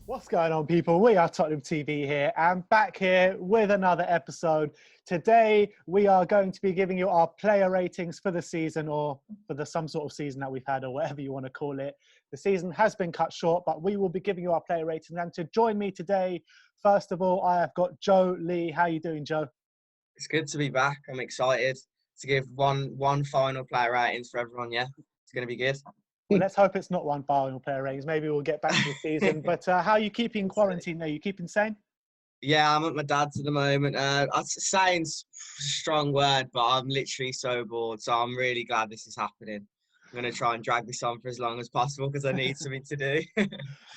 What's going on, people? We are Tottenham TV here and back here with another episode. Today, we are going to be giving you our player ratings for the season, or for some sort of season that we've had, or whatever you want to call it. The season has been cut short, but we will be giving you our player ratings. And to join me today, first of all, I have got Joe Lee. How are you doing, Joe? It's good to be back. I'm excited to give one final player ratings for everyone. Yeah, it's going to be good. Well, let's hope it's not one final player ratings. Maybe we'll get back to the season. But how are you keeping quarantine there? You keeping sane? Yeah, I'm at my dad's at the moment. Sane's a strong word, but I'm literally so bored. So I'm really glad this is happening. I'm going to try and drag this on for as long as possible because I need something to do.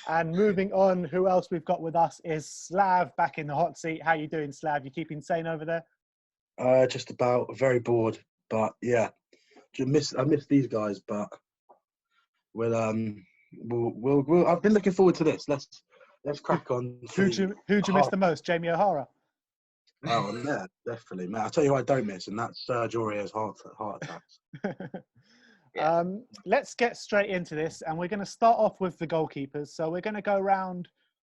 And moving on, who else we've got with us is Slav back in the hot seat. How you doing, Slav? You keeping sane over there? Just about. Very bored, but yeah, I miss these guys, but we'll I've been looking forward to this. Let's crack on. Who'd you miss the most? Jamie O'Hara? Oh yeah, definitely, man. I'll tell you who I don't miss, and that's Serge Aurier's heart attacks. Let's get straight into this, and we're going to start off with the goalkeepers. So we're going to go around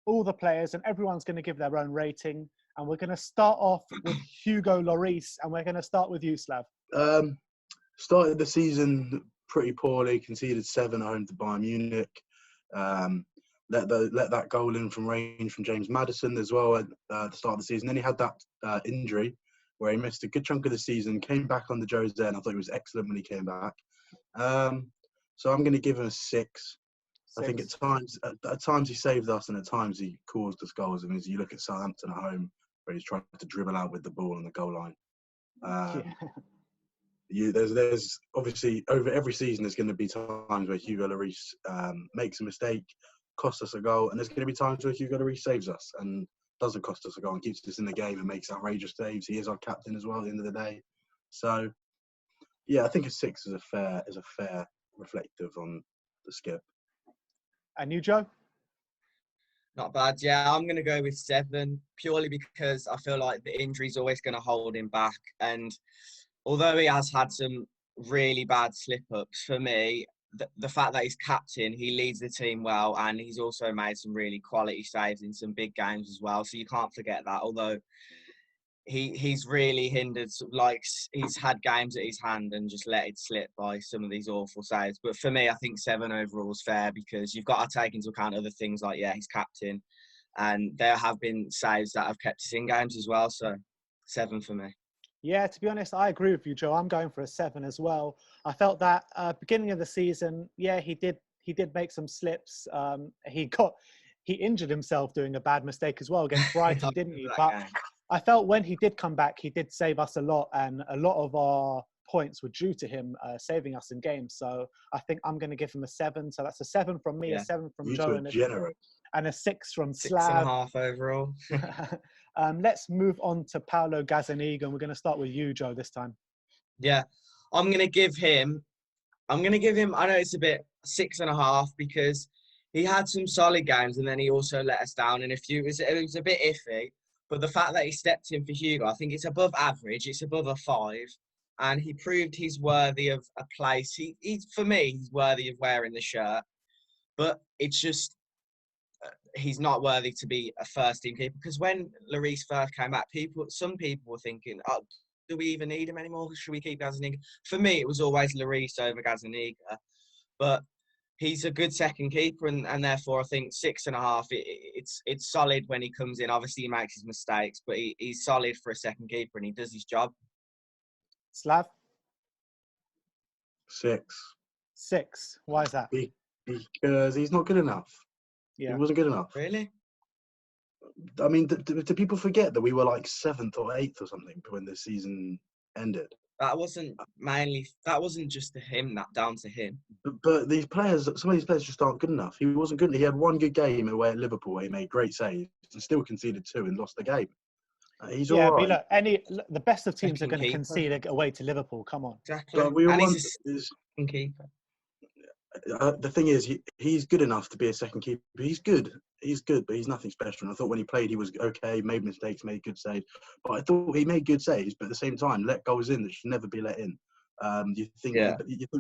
all the players, and everyone's going to give their own rating. And we're going to start off with Hugo Lloris, and we're going to start with you, Slav. Started the season pretty poorly, conceded 7 at home to Bayern Munich. Let that goal in from range from James Maddison as well at the start of the season. Then he had that injury where he missed a good chunk of the season, came back on the Jose, and I thought he was excellent when he came back. So I'm going to give him a 6. I think at times he saved us, and at times he caused us goals. I mean, as you look at Southampton at home, where he's trying to dribble out with the ball on the goal line. There's obviously over every season there's going to be times where Hugo Lloris makes a mistake, costs us a goal, and there's going to be times where Hugo Lloris saves us and doesn't cost us a goal and keeps us in the game and makes outrageous saves. He is our captain as well at the end of the day. So yeah, I think a 6 is a fair reflective on the skip. And you, Joe? Not bad. Yeah, I'm going to go with 7 purely because I feel like the injury's always going to hold him back. And although he has had some really bad slip-ups, for me, the fact that he's captain, he leads the team well, and he's also made some really quality saves in some big games as well. So you can't forget that, although he's really hindered, like he's had games at his hand and just let it slip by some of these awful saves. But for me, I think 7 overall is fair because you've got to take into account other things like, yeah, he's captain, and there have been saves that have kept us in games as well. So 7 for me. Yeah, to be honest, I agree with you, Joe. I'm going for a 7 as well. I felt that beginning of the season, yeah, he did make some slips. He injured himself doing a bad mistake as well against Brighton, didn't he? But I felt when he did come back, he did save us a lot, and a lot of our points were due to him saving us in games. So I think I'm going to give him a 7. So that's a 7 from me, a 7 from Joe, and a 6 from Slav. 6.5 overall. Let's move on to Paolo Gazzaniga, and we're going to start with you, Joe, this time. Yeah, I'm going to give him, I know it's a bit 6.5 because he had some solid games and then he also let us down in a few. It was a bit iffy, but the fact that he stepped in for Hugo, I think it's above average. It's above a 5, and he proved he's worthy of a place. For me, he's worthy of wearing the shirt, but it's just, he's not worthy to be a first-team keeper because when Lloris first came back, some people were thinking, oh, do we even need him anymore? Should we keep Gazzaniga? For me, it was always Lloris over Gazzaniga, but he's a good second keeper, and therefore I think 6.5. It's solid when he comes in. Obviously, he makes his mistakes, but he's solid for a second keeper, and he does his job. Slav? 6. 6. Why is that? Because he's not good enough. Yeah. He wasn't good enough. Really? I mean, do people forget that we were like 7th or 8th or something when the season ended? That wasn't just down to him. But these players, some of these players just aren't good enough. He wasn't good. He had one good game away at Liverpool where he made great saves and still conceded 2 and lost the game. He's all right. But look, the best of teams are going to concede away to Liverpool. Come on. Exactly. But we and want he's a keeper. The thing is, he's good enough to be a second keeper. He's good, but he's nothing special. And I thought when he played, he was okay, made mistakes, made good saves. But I thought he made good saves, but at the same time, let goals in that should never be let in. You think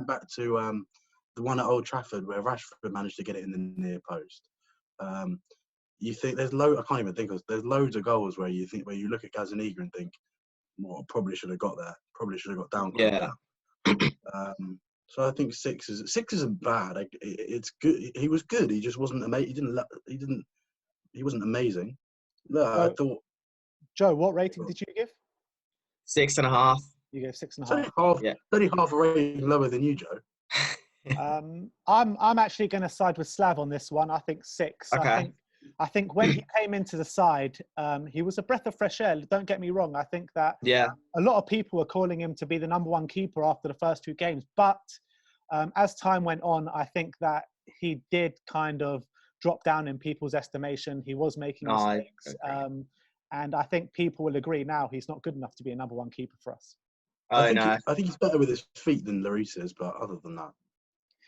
back to the one at Old Trafford where Rashford managed to get it in the near post. You think there's I can't even think of. There's loads of goals where you look at Gazzaniga and think, well, probably should have got there. Probably should have got downgraded. Yeah. So I think six isn't bad. It's good. He was good. He just wasn't amazing. He wasn't amazing. No, I thought. Joe, what rating did you give? 6.5. You gave 6.5. Only half a rating lower than you, Joe. I'm actually going to side with Slav on this one. I think 6. Okay. I think when he came into the side, he was a breath of fresh air. Don't get me wrong. I think that a lot of people were calling him to be the number 1 keeper after the first 2 games. But as time went on, I think that he did kind of drop down in people's estimation. He was making mistakes. And I think people will agree now he's not good enough to be a number 1 keeper for us. I think he's better with his feet than Lloris is, but other than that.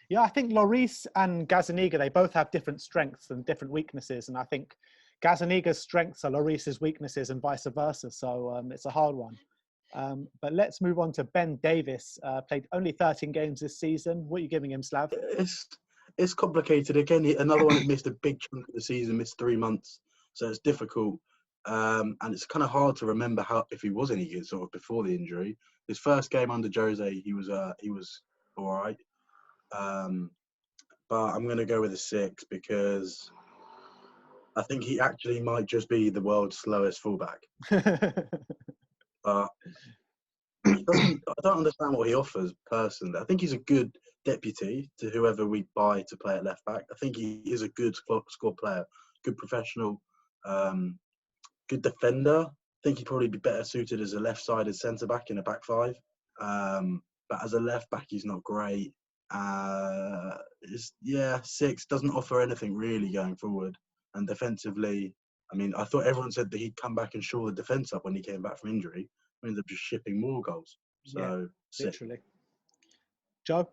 Yeah, I think Lloris and Gazzaniga, they both have different strengths and different weaknesses. And I think Gazzaniga's strengths are Lloris's weaknesses and vice versa. So it's a hard one. But let's move on to Ben Davies. Played only 13 games this season. What are you giving him, Slav? It's complicated. Again, another one that missed a big chunk of the season, missed 3 months. So it's difficult. And it's kind of hard to remember if he was any good sort of before the injury. His first game under Jose, he was all right. But I'm going to go with a 6 because I think he actually might just be the world's slowest fullback. But I don't understand what he offers personally. I think he's a good deputy to whoever we buy to play at left back. I think he is a good squad player, good professional, good defender. I think he'd probably be better suited as a left-sided centre-back in a back 5. But as a left-back, he's not great. 6 doesn't offer anything really going forward. And defensively, I mean, I thought everyone said that he'd come back and shore the defence up when he came back from injury. We ended up just shipping more goals. So, literally. Joe?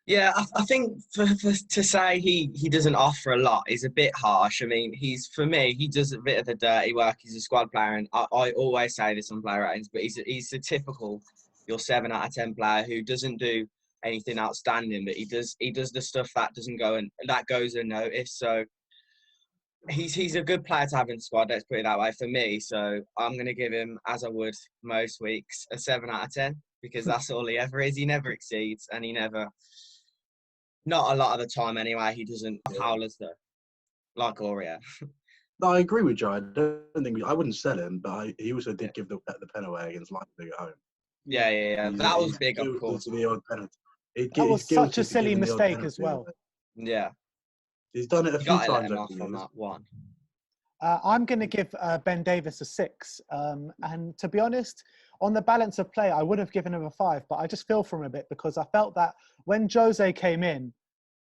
Yeah, I think to say he doesn't offer a lot is a bit harsh. I mean, for me, he does a bit of the dirty work. He's a squad player, and I always say this on player ratings, but he's a typical your 7 out of 10 player who doesn't do anything outstanding, but he does the stuff that doesn't go and that goes unnoticed. So he's a good player to have in the squad. Let's put it that way for me. So I'm going to give him, as I would most weeks, a 7 out of 10 because that's all he ever is. He never exceeds, and he never. Not a lot of the time, anyway. He doesn't howlers though, like Aurier. No, I agree with Joe. I wouldn't sell him, but he also did give the pen away against Leipzig at home. Yeah. That was big, of course. To the odd penalty. That was such a silly mistake as well. Yeah, he's done it a few times. Let him off on that one. I'm going to give Ben Davies a 6. And to be honest, on the balance of play, I would have given him a 5, but I just feel for him a bit because I felt that when Jose came in,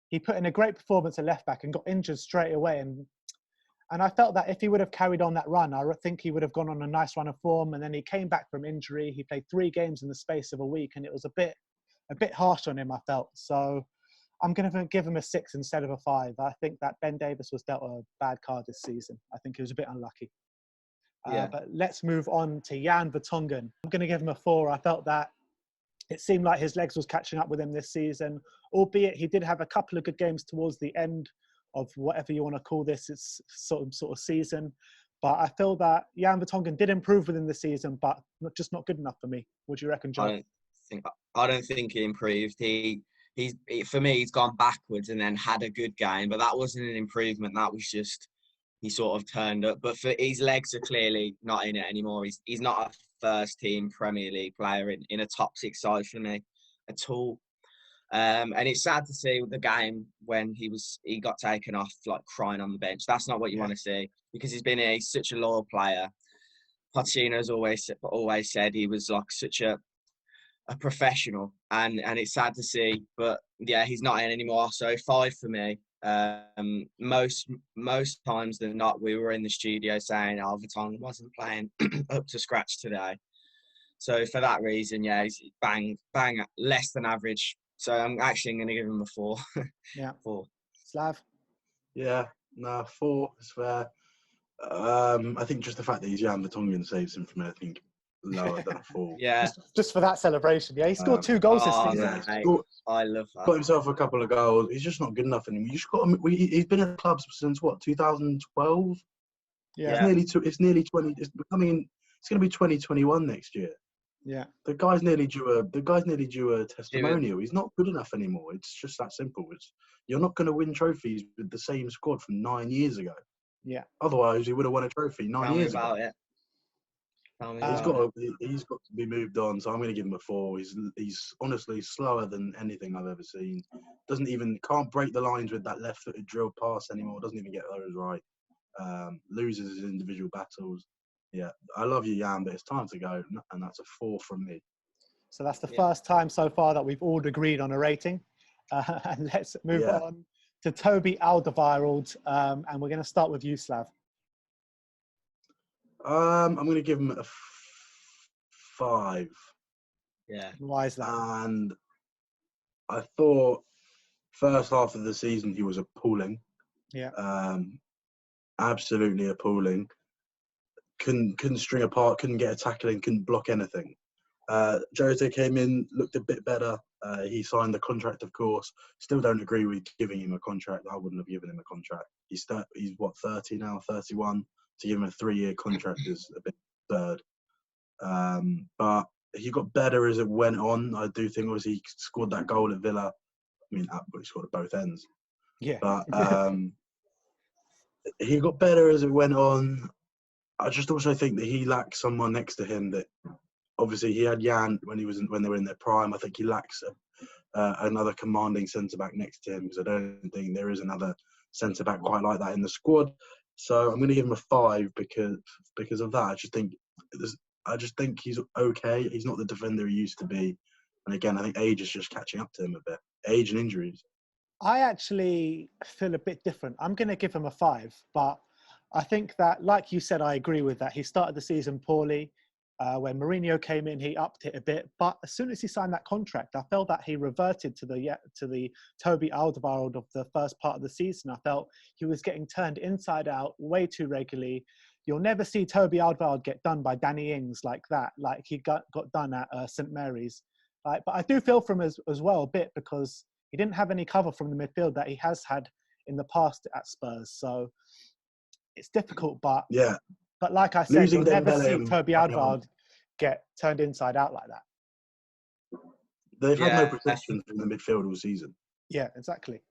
he put in a great performance at left back and got injured straight away. And I felt that if he would have carried on that run, I think he would have gone on a nice run of form. And then he came back from injury. He played 3 games in the space of a week, and it was a bit harsh on him, I felt. So I'm going to give him a 6 instead of a 5. I think that Ben Davies was dealt a bad card this season. I think he was a bit unlucky. But let's move on to Jan Vertonghen. I'm going to give him a 4. I felt that it seemed like his legs was catching up with him this season, albeit he did have a couple of good games towards the end of whatever you want to call this. It's sort of season. But I feel that Jan Vertonghen did improve within the season, but just not good enough for me. What do you reckon, Joe? I don't think he improved. For me, he's gone backwards and then had a good game, but that wasn't an improvement. That was just he sort of turned up. But his legs are clearly not in it anymore. He's not a first-team Premier League player in a top 6 side for me at all. And it's sad to see the game when he got taken off, like crying on the bench. That's not what you want to see because he's such a loyal player. Pochettino's always said he was like such a professional, and it's sad to see, but yeah, he's not in anymore. So 5 for me. Most times than not, we were in the studio saying Vertonghen wasn't playing up to scratch today. So for that reason, he's bang less than average So I'm actually going to give him a 4. Yeah. 4. Slav? Yeah, no, 4 is fair. I think just the fact that he's Jan Vertonghen saves him from anything lower than a 4. Yeah. Just for that celebration. Yeah, he scored 2 goals this Oh, season. Yeah, mate, I love that. got himself a couple of goals. He's just not good enough anymore. You just got him. He's been at the clubs since what, 2012? Yeah. It's nearly 20. It's becoming. It's going to be 2021 next year. Yeah. The guy's nearly due a testimonial. He's not good enough anymore. It's just that simple. You're not going to win trophies with the same squad from 9 years ago. Yeah. Otherwise, he would have won a trophy 9 years ago. Tell me He's about got it. he's got to be moved on. So I'm going to give him a 4. He's honestly slower than anything I've ever seen. Can't break the lines with that left-footed drill pass anymore. Doesn't even get those right. Loses his individual battles. Yeah, I love you, Jan, but it's time to go, and that's a 4 from me. So that's the first time so far that we've all agreed on a rating. And let's move on to Toby Alderweireld, and we're going to start with you, Slav. I'm going to give him a 5. Yeah. Why is that? And I thought first half of the season he was appalling. Yeah. Absolutely appalling. Couldn't string apart, couldn't get a tackle in, couldn't block anything. Jota came in, looked a bit better. He signed the contract, of course. Still don't agree with giving him a contract. I wouldn't have given him a contract. He's what, 30 now, 31? To give him a 3-year contract is a bit absurd. But he got better as it went on. I do think, obviously, he scored that goal at Villa. I mean, he scored at both ends. Yeah. But he got better as it went on. I just also think that he lacks someone next to him. That obviously he had Jan when they were in their prime. I think he lacks another commanding centre back next to him, because I don't think there is another centre back quite like that in the squad. So I'm going to give him a 5 because of that. I just think he's okay. He's not the defender he used to be, and again, I think age is just catching up to him a bit. Age and injuries. I actually feel a bit different. I'm going to give him a 5, but I think that, like you said, I agree with that. He started the season poorly. When Mourinho came in, he upped it a bit. But as soon as he signed that contract, I felt that he reverted to the Toby Alderweireld of the first part of the season. I felt he was getting turned inside out way too regularly. You'll never see Toby Alderweireld get done by Danny Ings like that, like he got done at St Mary's. But I do feel for him as well a bit, because he didn't have any cover from the midfield that he has had in the past at Spurs. So it's difficult, but like I said, you'll never see Toby Alderweireld get turned inside out like that. They've had no protection from the midfield all season. Yeah, exactly.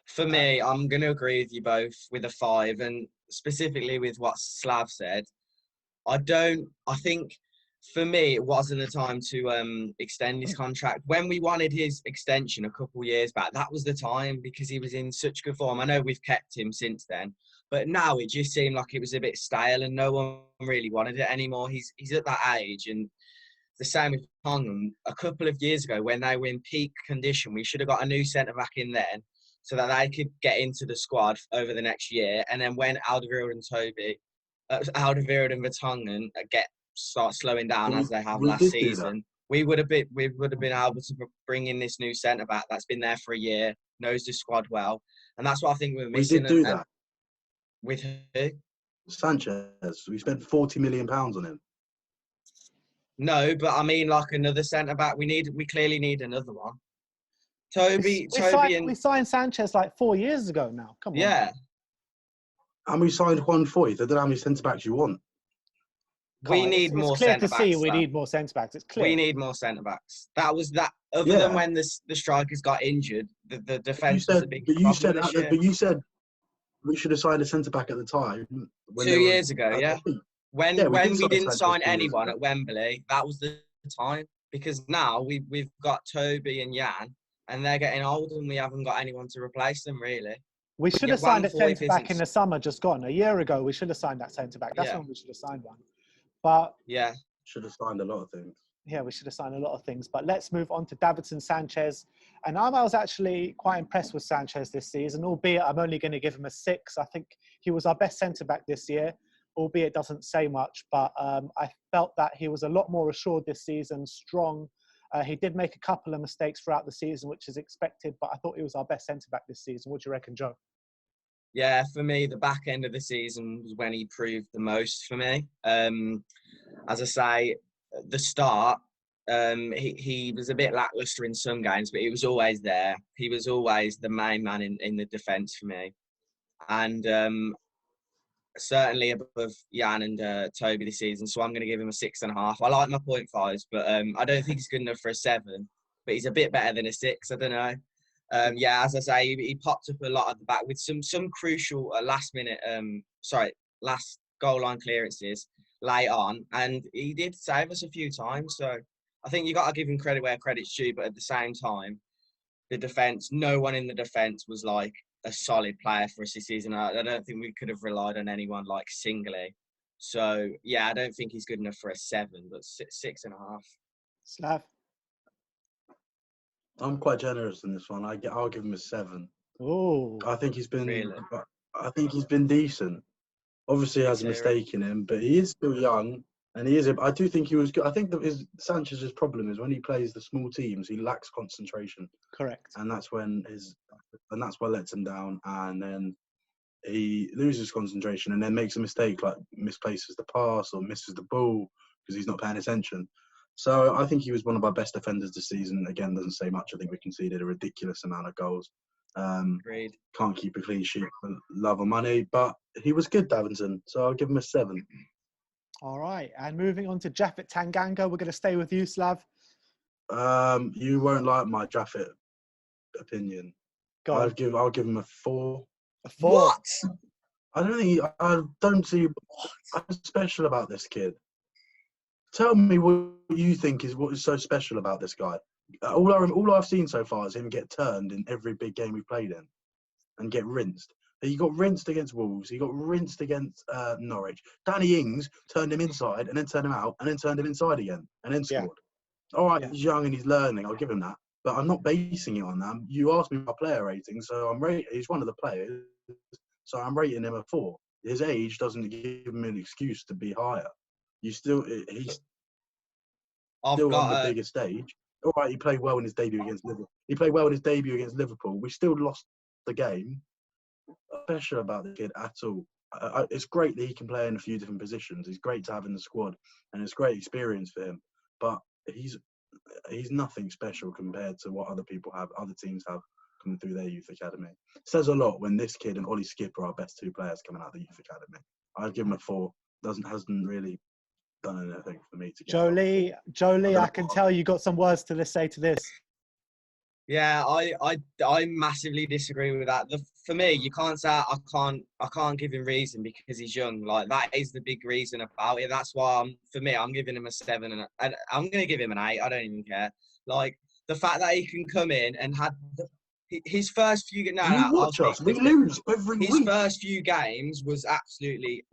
For me, I'm going to agree with you both with a 5, and specifically with what Slav said. I think for me, it wasn't the time to extend his contract. When we wanted his extension a couple of years back, that was the time, because he was in such good form. I know we've kept him since then, but now it just seemed like it was a bit stale and no one really wanted it anymore. He's at that age, and the same with Tongan. A couple of years ago, when they were in peak condition, we should have got a new centre-back in then, so that they could get into the squad over the next year. And then when Alderweireld and Vertonghen start slowing down as they have last season, we would have been able to bring in this new centre back that's been there for a year, knows the squad well, and that's what I think we're missing. We did do that with who? Sanchez. We spent £40 million on him. No, but I mean, like another centre back. We clearly need another one. We signed Sanchez like 4 years ago now. Come on. Yeah. And we signed Juan Foyth. I don't know how many centre backs you want. We need more centre backs. It's clear to see we need more centre backs. It's clear. We need more centre backs. That was that. Other than when the strikers got injured, the defence was a big problem this year. But you said we should have signed a centre back at the time. 2 years ago, yeah. When we didn't sign anyone at Wembley, that was the time. Because now we've got Toby and Jan, and they're getting old, and we haven't got anyone to replace them, really. We should have signed a centre back in the summer just gone. A year ago, we should have signed that centre back. That's when we should have signed one. But should have signed a lot of things. Yeah, we should have signed a lot of things. But let's move on to Davinson Sanchez. And I was actually quite impressed with Sanchez this season, albeit I'm only going to give him a 6. I think he was our best centre back this year, albeit doesn't say much. But I felt that he was a lot more assured this season, strong. He did make a couple of mistakes throughout the season, which is expected, but I thought he was our best centre-back this season. What do you reckon, Joe? Yeah, for me, the back end of the season was when he proved the most for me. As I say, the start, he was a bit lacklustre in some games, but he was always there. He was always the main man in the defence for me. And certainly above Jan and Toby this season. So I'm going to give him a 6.5. I like my 0.5s, but I don't think he's good enough for a 7. But he's a bit better than a 6. I don't know. Yeah, as I say, he popped up a lot at the back with some crucial last goal line clearances late on, and he did save us a few times. So I think you got to give him credit where credit's due, but at the same time, the defence, no one in the defence was like a solid player for us this season. I don't think we could have relied on anyone like singly. So yeah, I don't think he's good enough for a 7, but 6.5. Slav? I'm quite generous in this one. I'll give him a 7. Oh, I think he's been. Really? I think he's been decent. Obviously, he has a mistake in him, but he is still young, and he is. I do think he was good. I think that Sanchez's problem is when he plays the small teams, he lacks concentration. correct. And that's that's what lets him down. And then he loses concentration, and then makes a mistake, like misplaces the pass or misses the ball because he's not paying attention. So I think he was one of our best defenders this season. Again, doesn't say much. I think we conceded a ridiculous amount of goals. Agreed. Can't keep a clean sheet for love or money, but he was good, Davinson. So I'll give him a 7. All right. And moving on to Japhet Tanganga, we're going to stay with you, Slav. You won't like my Japhet opinion. Go on. I'll give him a 4. A 4. What? I don't see what's special about this kid. Tell me what you think what is so special about this guy. All I've seen so far is him get turned in every big game we've played in, and get rinsed. He got rinsed against Wolves. He got rinsed against Norwich. Danny Ings turned him inside and then turned him out and then turned him inside again and then scored. Yeah. All right, yeah. He's young and he's learning. I'll give him that. But I'm not basing it on that. You asked me my player rating, so he's one of the players, so I'm rating him a 4. His age doesn't give him an excuse to be higher. He's still on the bigger stage. All right, he played well in his debut against Liverpool. We still lost the game. Special about the kid at all. It's great that he can play in a few different positions. He's great to have in the squad, and it's great experience for him. But he's nothing special compared to what other teams have coming through their youth academy. It says a lot when this kid and Ollie Skip are our best 2 players coming out of the youth academy. I'd give him a 4. Hasn't really done anything for me to get. Jolie, I can tell you got some words to say to this. Yeah, I massively disagree with that. For me, you can't say I can't give him reason because he's young. Like, that is the big reason about it. That's why I'm giving him a 7, and I'm gonna give him an 8. I don't even care. Like, the fact that he can come in and had his first few we lose every week. His first few games was absolutely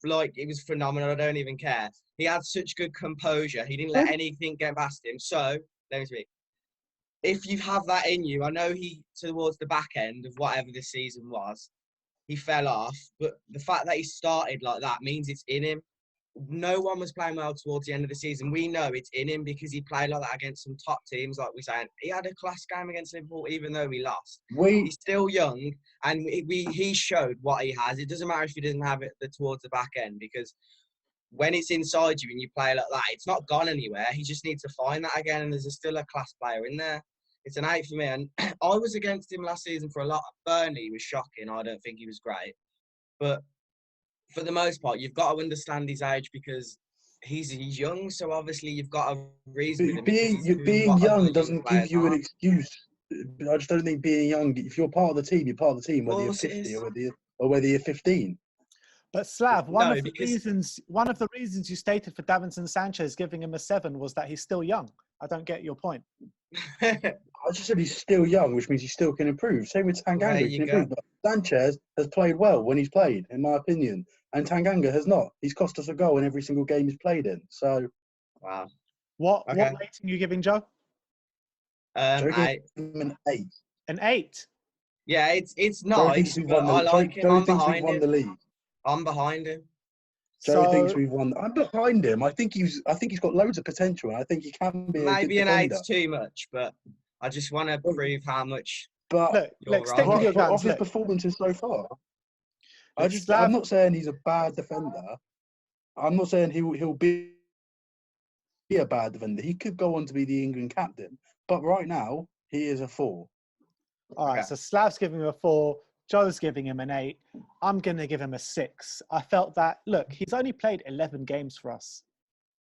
it was phenomenal. I don't even care. He had such good composure. He didn't let anything get past him. So let me speak. If you have that in you, I know towards the back end of whatever this season was, he fell off. But the fact that he started like that means it's in him. No one was playing well towards the end of the season. We know it's in him because he played like that against some top teams, like we saying. He had a class game against Liverpool, even though we lost. He's still young, and he showed what he has. It doesn't matter if he doesn't have it towards the back end, because when it's inside you and you play like that, it's not gone anywhere. He just needs to find that again, and there's still a class player in there. It's an 8 for me, and I was against him last season for a lot. Burnley was shocking. I don't think he was great, but for the most part, you've got to understand his age because he's young. So obviously, you've got a reason. Being young doesn't give you an excuse. I just don't think being young. If you're part of the team, you're part of the team, whether you're 50 or whether you're 15. But Slav, one of the reasons you stated for Davinson Sanchez giving him a 7 was that he's still young. I don't get your point. I just said he's still young, which means he still can improve. Same with Tanganga, he can improve. But Sanchez has played well when he's played, in my opinion, and Tanganga has not. He's cost us a goal in every single game he's played in. So, wow. What rating are you giving Joe? 8. An 8. An 8. Yeah, it's nice. But I like him. I'm behind him. The league. I'm behind him. Joe thinks So we've won. I'm behind him. I think he's got loads of potential, and I think he can be a good Maybe an defender. 8's too much, but I just want to prove how much But you're stick with right. your but guns. of his Look, performances so far, I'm Slav. not saying he's a bad defender. I'm not saying he'll be a bad defender. He could go on to be the England captain, but right now he is a 4. All right, Okay. so Slav's giving him a 4. Joe's giving him an 8. I'm going to give him a 6. I felt that, look, he's only played 11 games for us.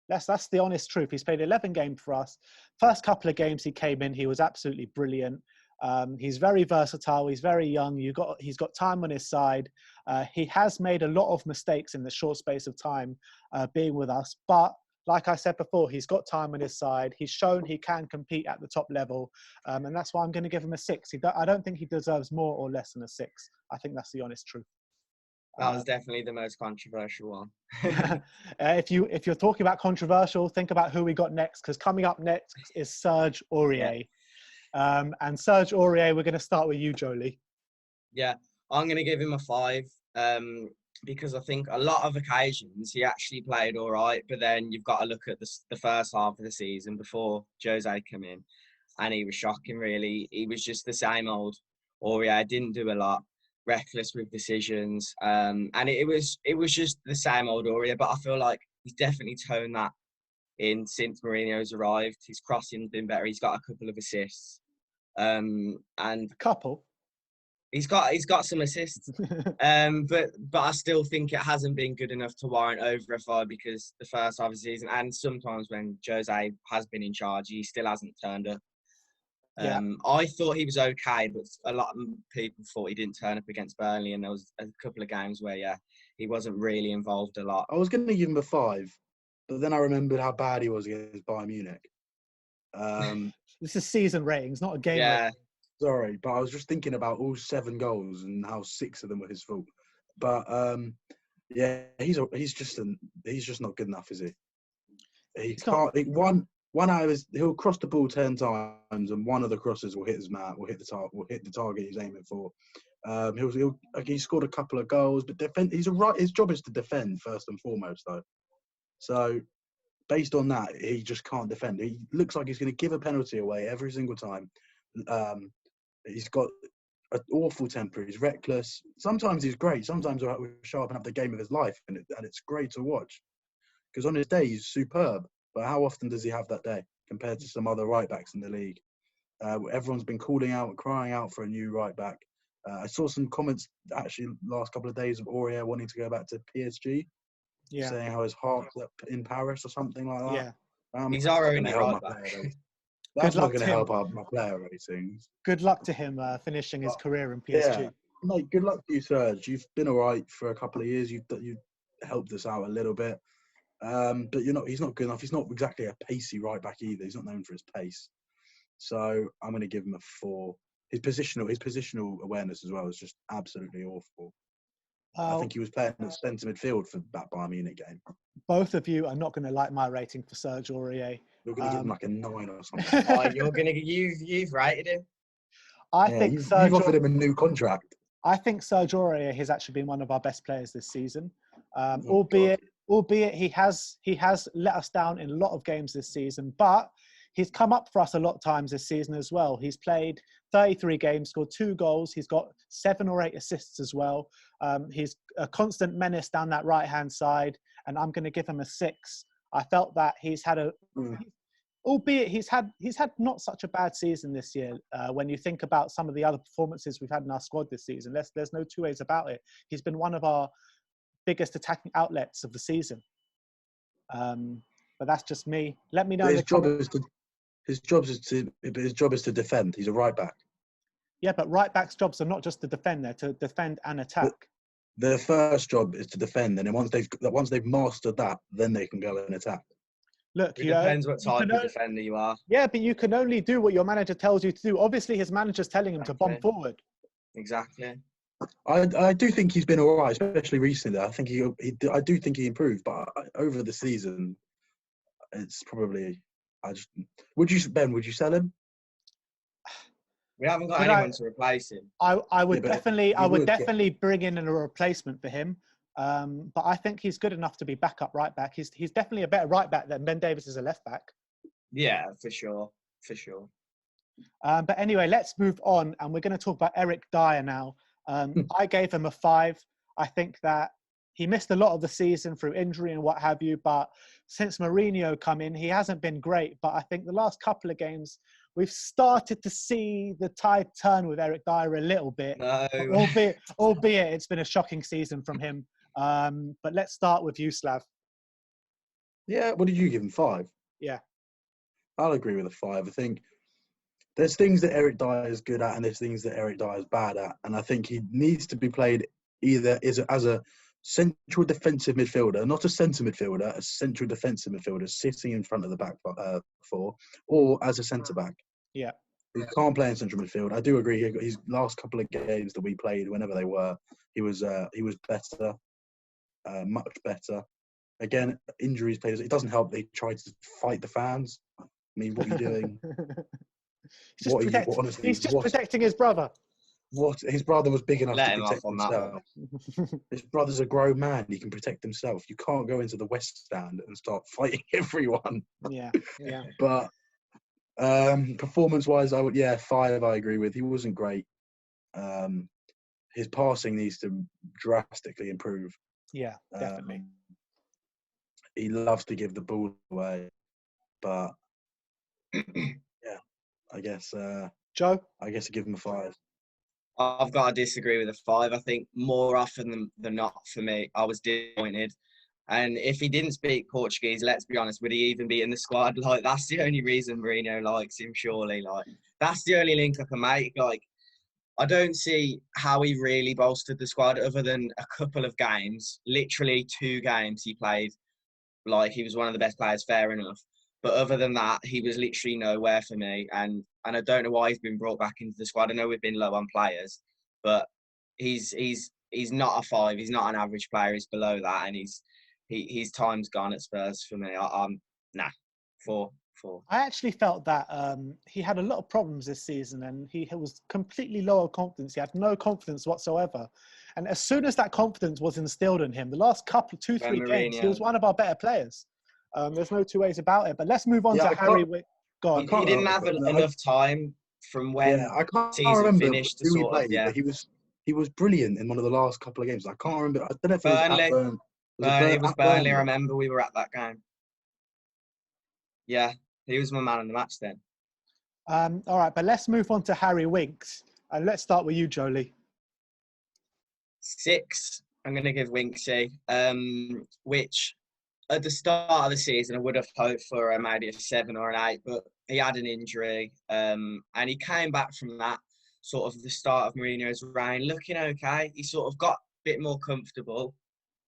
That's the honest truth. He's played 11 games for us. First couple of games he came in, he was absolutely brilliant. He's very versatile. He's very young. He's got time on his side. He has made a lot of mistakes in the short space of time being with us. But like I said before, he's got time on his side. He's shown he can compete at the top level. And that's why I'm going to give him a 6. I don't think he deserves more or less than a 6. I think that's the honest truth. That was definitely the most controversial one. If you're talking about controversial, think about who we got next, because coming up next is Serge Aurier. Yeah. And Serge Aurier, we're going to start with you, Jolie. Yeah, I'm going to give him a 5 because I think a lot of occasions he actually played all right, but then you've got to look at the first half of the season before Jose came in, and he was shocking, really. He was just the same old Aurier, didn't do a lot, reckless with decisions, and it was just the same old Aurier, but I feel like he's definitely toned that in since Mourinho's arrived. His crossing's been better. He's got a couple of assists. And a couple. He's got some assists, but I still think it hasn't been good enough to warrant over a 5, because the first half of the season, and sometimes when Jose has been in charge, he still hasn't turned up. Yeah. I thought he was okay, but a lot of people thought he didn't turn up against Burnley, and there was a couple of games where he wasn't really involved a lot. I was going to give him a 5, but then I remembered how bad he was against Bayern Munich. This is season ratings, not a game rating. Sorry, but I was just thinking about all 7 goals and how 6 of them were his fault. But he's just not good enough, is he? He can't. One out of he'll cross the ball 10 times, and one of the crosses will hit his man, will hit the target he's aiming for. He scored a couple of goals, but his job is to defend first and foremost, though. So, based on that, he just can't defend. He looks like he's going to give a penalty away every single time. He's got an awful temper. He's reckless. Sometimes he's great. Sometimes he'll sharpen up the game of his life, and it's great to watch. Because on his day, he's superb. But how often does he have that day compared to some other right backs in the league? Everyone's been crying out for a new right back. I saw some comments actually last couple of days of Aurier wanting to go back to PSG, saying how his heart's up in Paris or something like that. Yeah, he's our only right back. That's not going to help out my player ratings. Good luck to him finishing his career in PSG. Yeah. Mate, good luck to you, Serge. You've been all right for a couple of years. You've helped us out a little bit. But he's not good enough. He's not exactly a pacey right back either. He's not known for his pace. So I'm going to give him a 4. His positional awareness as well is just absolutely awful. I think he was playing at centre midfield for that Bayern Munich game. Both of you are not going to like my rating for Serge Aurier. You're going to give him like a 9 or something. You've rated him. I think you've offered him a new contract. I think Serge Aurier has actually been one of our best players this season. Albeit he has let us down in a lot of games this season, but he's come up for us a lot of times this season as well. He's played 33 games, scored 2 goals. He's got 7 or 8 assists as well. He's a constant menace down that right-hand side, and I'm going to give him a 6. I felt that he's had albeit he's had not such a bad season this year. When you think about some of the other performances we've had in our squad this season, there's no two ways about it. He's been one of our biggest attacking outlets of the season. But that's just me. Let me know. His job is to defend. He's a right back. Yeah, but right backs' jobs are not just to defend; they're to defend and attack. Their first job is to defend, and then once they've mastered that, then they can go and attack. Look, it depends what type of defender you are. Yeah, but you can only do what your manager tells you to do. Obviously, his manager's telling him to bomb forward. Exactly. I do think he's been all right, especially recently. I do think he improved, but over the season, it's probably. Would you sell him? We haven't got anyone to replace him. I would definitely bring in a replacement for him. But I think he's good enough to be backup right back. He's definitely a better right back than Ben Davies is a left back. Yeah, for sure. For sure. But anyway, let's move on. And we're going to talk about Erik Dyer now. I gave him a 5. I think that he missed a lot of the season through injury and what have you. But since Mourinho come in, he hasn't been great. But I think the last couple of games, we've started to see the tide turn with Erik Dyer a little bit. No. Albeit it's been a shocking season from him. But let's start with you, Slav. Yeah, what did you give him? 5? Yeah. I'll agree with a 5. I think there's things that Erik Dyer is good at and there's things that Erik Dyer is bad at. And I think he needs to be played either as a central defensive midfielder, not a centre midfielder, a central defensive midfielder sitting in front of the back 4, or as a centre-back. Yeah. He can't play in central midfield. I do agree. His last couple of games that we played, whenever they were, he was better, much better. Again, injuries players. It doesn't help that he tried to fight the fans. I mean, what are you doing? He's just protecting his brother. What? His brother was big enough Let to him protect off on himself. His brother's a grown man. He can protect himself. You can't go into the West Stand and start fighting everyone. Yeah. But performance-wise, 5. I agree with. He wasn't great. His passing needs to drastically improve. Yeah, definitely. He loves to give the ball away, but yeah, I guess. Joe, I guess I give him a 5. I've got to disagree with a 5. I think more often than not, for me, I was disappointed. And if he didn't speak Portuguese, let's be honest, would he even be in the squad? Like, that's the only reason Mourinho likes him, surely. Like, that's the only link I can make. Like, I don't see how he really bolstered the squad other than a couple of games. Literally 2 games he played. Like, he was one of the best players, fair enough. But other than that, he was literally nowhere for me. And I don't know why he's been brought back into the squad. I know we've been low on players, but he's not a 5. He's not an average player. He's below that, and his time's gone at Spurs for me. I'm 4. I actually felt that he had a lot of problems this season, and he was completely low on confidence. He had no confidence whatsoever. And as soon as that confidence was instilled in him, the last 2-3 games, he was one of our better players. There's no 2 ways about it. But let's move on to Harry. Go on. He didn't have enough time from when I can't season remember finished to who he sort played, of, but he was brilliant in one of the last couple of games. I can't remember. I don't know if it it was was Burnley. I remember we were at that game. Yeah, he was my man of the match then. All right, but let's move on to Harry Winks. And let's start with you, Jolie. 6. I'm going to give Winksy, which at the start of the season I would have hoped for maybe a 7 or an 8, but he had an injury, and he came back from that sort of the start of Mourinho's reign looking okay. He sort of got a bit more comfortable,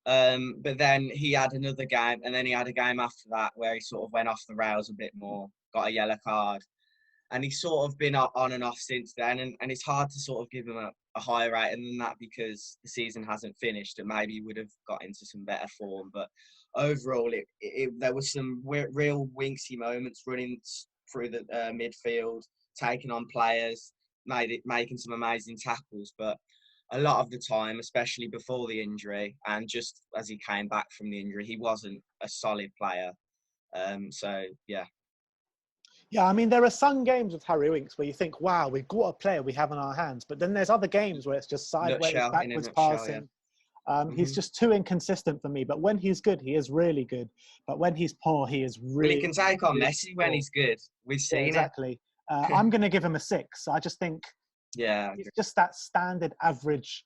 but then he had another game, and then he had a game after that where he sort of went off the rails a bit more, got a yellow card, and he's sort of been on and off since then, and it's hard to sort of give him a higher rating than that because the season hasn't finished and maybe he would have got into some better form. But overall, there was some real Winksy moments running through the midfield, taking on players, making some amazing tackles. But a lot of the time, especially before the injury and just as he came back from the injury, he wasn't a solid player. So, yeah. Yeah, I mean, there are some games with Harry Winks where you think, wow, we've got a player we have in our hands. But then there's other games where it's just sideways, backwards passing. Yeah. He's just too inconsistent for me. But when he's good, he is really good. But when he's poor, he is really... Well, he can take on Messi when he's good. We've seen it. Exactly. I'm going to give him a 6. I just think it's just that standard average.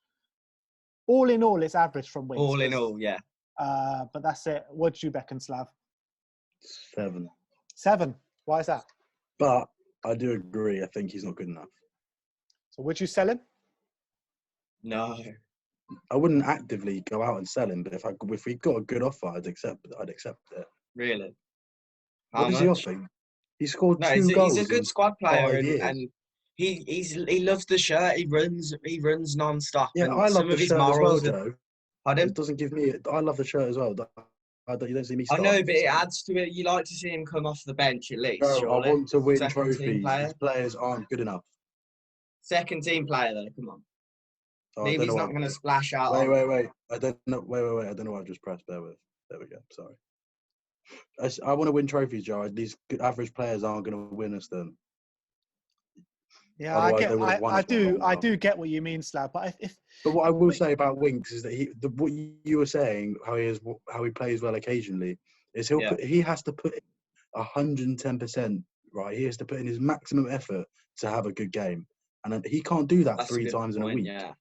All in all, it's average from Winks. All in all, yeah. But that's it. What do you reckon, Slav? 7. 7? Why is that? But I do agree. I think he's not good enough. So would you sell him? No. I wouldn't actively go out and sell him, but if we got a good offer, I'd accept it. Really? What does he offer? He scored 2 goals. He's a good squad player, and he loves the shirt. He runs non-stop. Yeah, I love the shirt as well, Joe. It doesn't give me. I love the shirt as well. You don't see me. I know, but it adds to it. You like to see him come off the bench at least. No, surely. I want to win Second trophies. team player. These players aren't good enough. Second team player, though. Come on. Oh, I don't Levy's know not what going to splash out. Wait. I don't know. Wait. I don't know what I've just pressed. Bear with. There we go. Sorry. I want to win trophies, Joe. These good average players aren't going to win us them. Yeah, Otherwise, they would have won us by a long I time. do get what you mean, Slav. But if But what I will say about Winks is that what you were saying, how he plays well occasionally, is he has to put 110%, right? He has to put in his maximum effort to have a good game, and he can't do that That's three a good times in a point, week. yeah.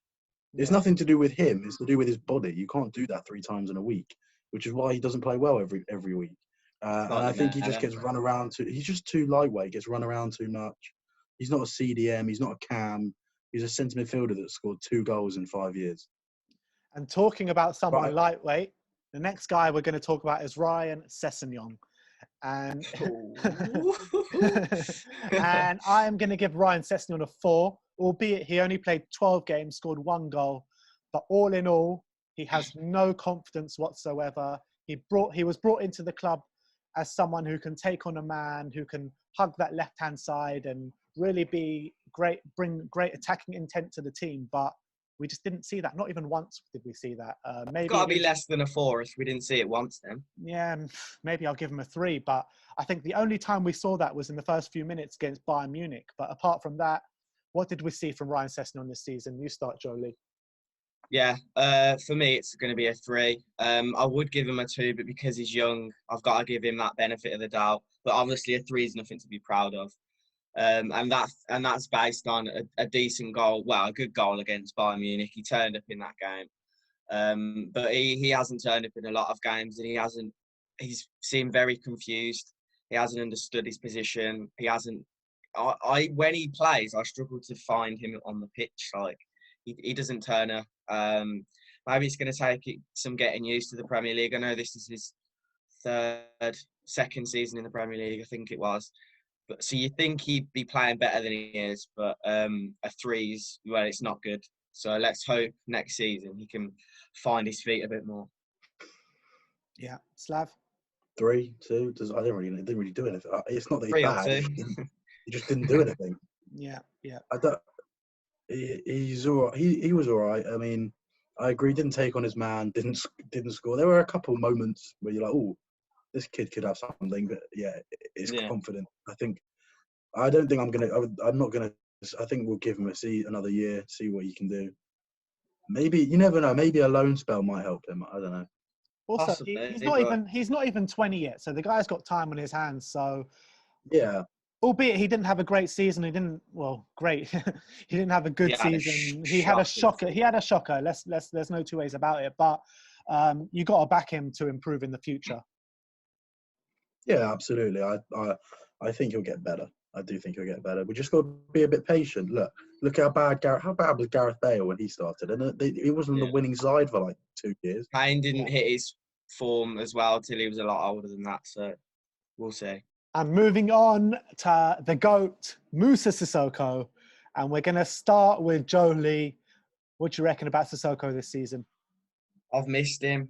It's nothing to do with him; it's to do with his body. You can't do that 3 times in a week, which is why he doesn't play well every week. And I think he just gets run around he's just too lightweight, gets run around too much. He's not a CDM, he's not a cam. He's a centre midfielder that scored 2 goals in 5 years. And talking about someone lightweight, the next guy we're going to talk about is Ryan Sessegnon. And and I am going to give Ryan Sessegnon a 4, albeit he only played 12 games, scored 1 goal. But all in all, he has no confidence whatsoever. He was brought into the club as someone who can take on a man, who can hug that left-hand side and really be great, bring great attacking intent to the team. But we just didn't see that. Not even once did we see that. Maybe it's got to be less than a 4 if we didn't see it once then. Yeah, maybe I'll give him a 3. But I think the only time we saw that was in the first few minutes against Bayern Munich. But apart from that, what did we see from Ryan Sessegnon this season? You start, Jolie. Yeah, for me, it's going to be a 3. I would give him a 2, but because he's young, I've got to give him that benefit of the doubt. But obviously, a 3 is nothing to be proud of. And that's based on a decent goal, well, a good goal against Bayern Munich. He turned up in that game, but he hasn't turned up in a lot of games, and he's seemed very confused. He hasn't understood his position. He hasn't. When he plays, I struggle to find him on the pitch. Like he doesn't turn up. Maybe it's going to take some getting used to the Premier League. I know this is his second season in the Premier League, I think it was. But so you think he'd be playing better than he is, but a 3's, well, it's not good. So let's hope next season he can find his feet a bit more. Yeah, Slav. 3, 2. I didn't really do anything. It's not that he's 3 or bad. 2. He just didn't do anything. Yeah. I don't. He's all right. He was all right. I mean, I agree. Didn't take on his man. Didn't score. There were a couple moments where you're like, oh, this kid could have something. But yeah, it's confident. I don't think I'm not gonna. I think we'll give him another year, see what he can do. Maybe you never know. Maybe a loan spell might help him. I don't know. Also, he's not even 20 yet, so the guy's got time on his hands. So yeah. Albeit he didn't have a great season. He didn't have a good season. He had a shocker. There's no two ways about it. But you got to back him to improve in the future. Yeah, absolutely. I think he'll get better. I do think he'll get better. We just got to be a bit patient. Look how bad was Gareth Bale when he started, and he wasn't the winning side for like 2 years. Kane didn't hit his form as well till he was a lot older than that. So we'll see. And moving on to the GOAT, Moussa Sissoko, and we're going to start with Jolie. What do you reckon about Sissoko this season? I've missed him.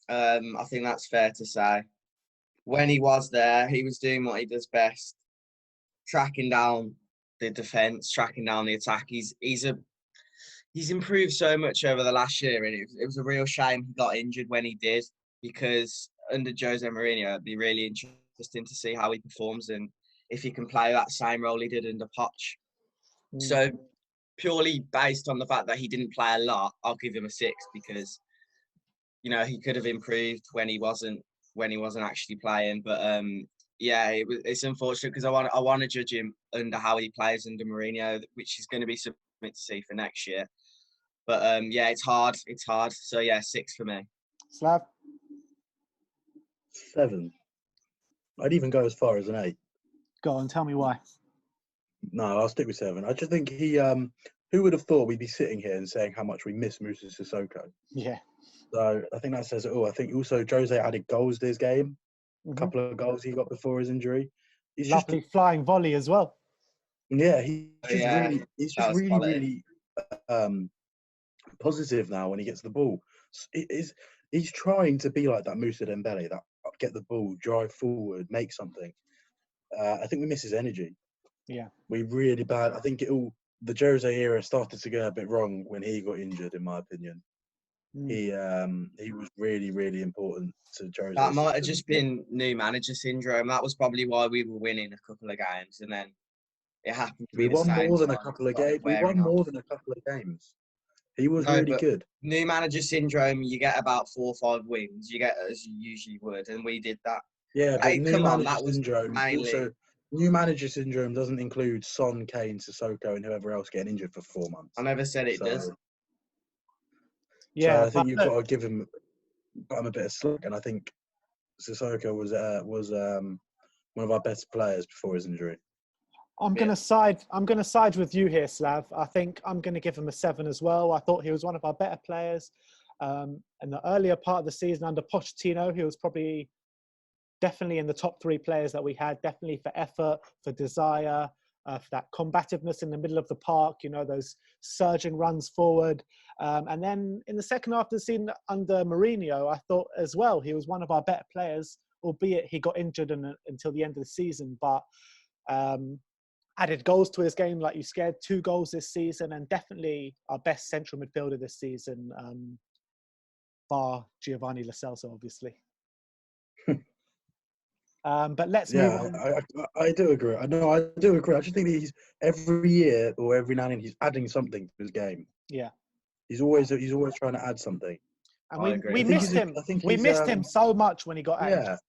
I think that's fair to say. When he was there, he was doing what he does best, tracking down the defence, tracking down the attack. He's improved so much over the last year, and it was a real shame he got injured when he did, because under Jose Mourinho, it'd be really interesting to see how he performs and if he can play that same role he did under Poch. So purely based on the fact that he didn't play a lot, I'll give him a 6 because he could have improved when he wasn't actually playing. But it's unfortunate because I want to judge him under how he plays under Mourinho, which is going to be something to see for next year. But it's hard. So 6 for me. Slav? 7. I'd even go as far as an 8. Go on, tell me why. No, I'll stick with 7. I just think he. Who would have thought we'd be sitting here and saying how much we miss Moussa Sissoko? Yeah. So I think that says it all. I think also Jose added goals to his game. A couple of goals he got before his injury. He's lovely flying volley as well. Yeah, he's just really positive now when he gets the ball. He's trying to be like that Moussa Dembele, that get the ball, drive forward, make something. I think we miss his energy. Yeah, we really bad. I think the Jose era started to go a bit wrong when he got injured, in my opinion. He was really, really important to Jose's That might have system. just been new manager syndrome. That was probably why we were winning a couple of games, and then it happened to be We the won same more than a time couple of started games. We won wearing off. more than a couple of games. He was No, really but good. new manager syndrome, you get about 4 or 5 wins. You get as you usually would, and we did that. Yeah, but Hey, new come on, manager that was syndrome mainly. also. New manager syndrome doesn't include Son, Kane, Sissoko, and whoever else getting injured for 4 months. I never said it does. So I think you've got to give him a bit of slack, and I think Sissoko was one of our best players before his injury. I'm gonna side with you here, Slav. I think I'm gonna give him a 7 as well. I thought he was one of our better players. In the earlier part of the season under Pochettino, he was probably definitely in the top 3 players that we had. Definitely for effort, for desire, for that combativeness in the middle of the park. You know, those surging runs forward. And then in the second half of the season under Mourinho, I thought as well he was one of our better players, albeit he got injured until the end of the season. But added goals to his game, like you said, 2 goals this season, and definitely our best central midfielder this season, bar Giovanni Lascelles, obviously. But let's move on. I do agree. I do agree. I just think he's every year or every now and then he's adding something to his game. Yeah, he's always trying to add something. And we missed him. We missed him so much when he got out.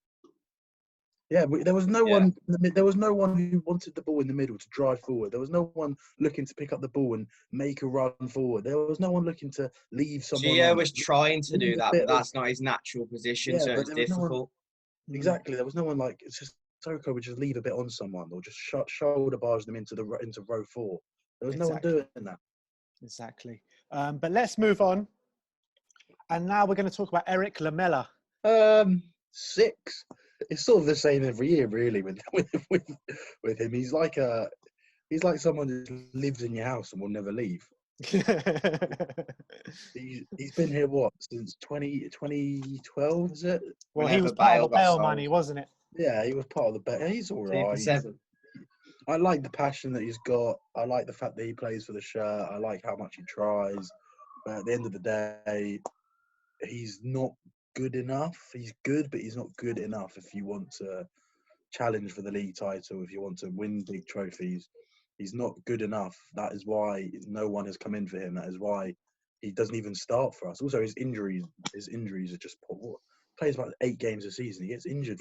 Yeah, there was no one. There was no one who wanted the ball in the middle to drive forward. There was no one looking to pick up the ball and make a run forward. There was no one looking to leave someone. Gio was trying to do that, but that's not his natural position, so it's difficult. Exactly, there was no one like Sissoko would just leave a bit on someone or just shoulder barge them into row 4. There was no one doing that. Exactly. But let's move on. And now we're going to talk about Erik Lamella. 6. It's sort of the same every year, really. With him, he's like someone who lives in your house and will never leave. He's been here since 2012, is it? Well, he was part of the Bale money, wasn't it? Yeah, he was part of the Bale. He's all right. I like the passion that he's got. I like the fact that he plays for the shirt. I like how much he tries. But at the end of the day, he's not good enough. He's good, but he's not good enough if you want to challenge for the league title, if you want to win big trophies. He's not good enough. That is why no one has come in for him. That is why he doesn't even start for us. Also, his injuries are just poor. He plays about 8 games a season. He gets injured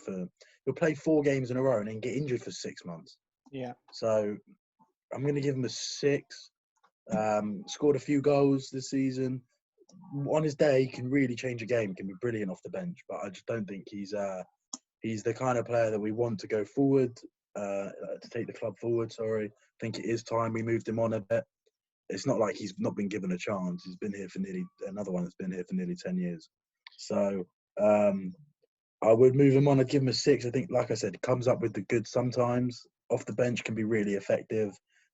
he'll play 4 games in a row and then get injured for 6 months. Yeah. So I'm going to give him a 6. Scored a few goals this season. On his day, he can really change a game. Can be brilliant off the bench, but I just don't think he's the kind of player that we want to go forward, to take the club forward. Sorry, I think it is time we moved him on a bit. It's not like he's not been given a chance. He's been here for another one that's been here for nearly 10 years. So I would move him on. I'd give him a 6. I think, like I said, comes up with the good sometimes. Off the bench can be really effective,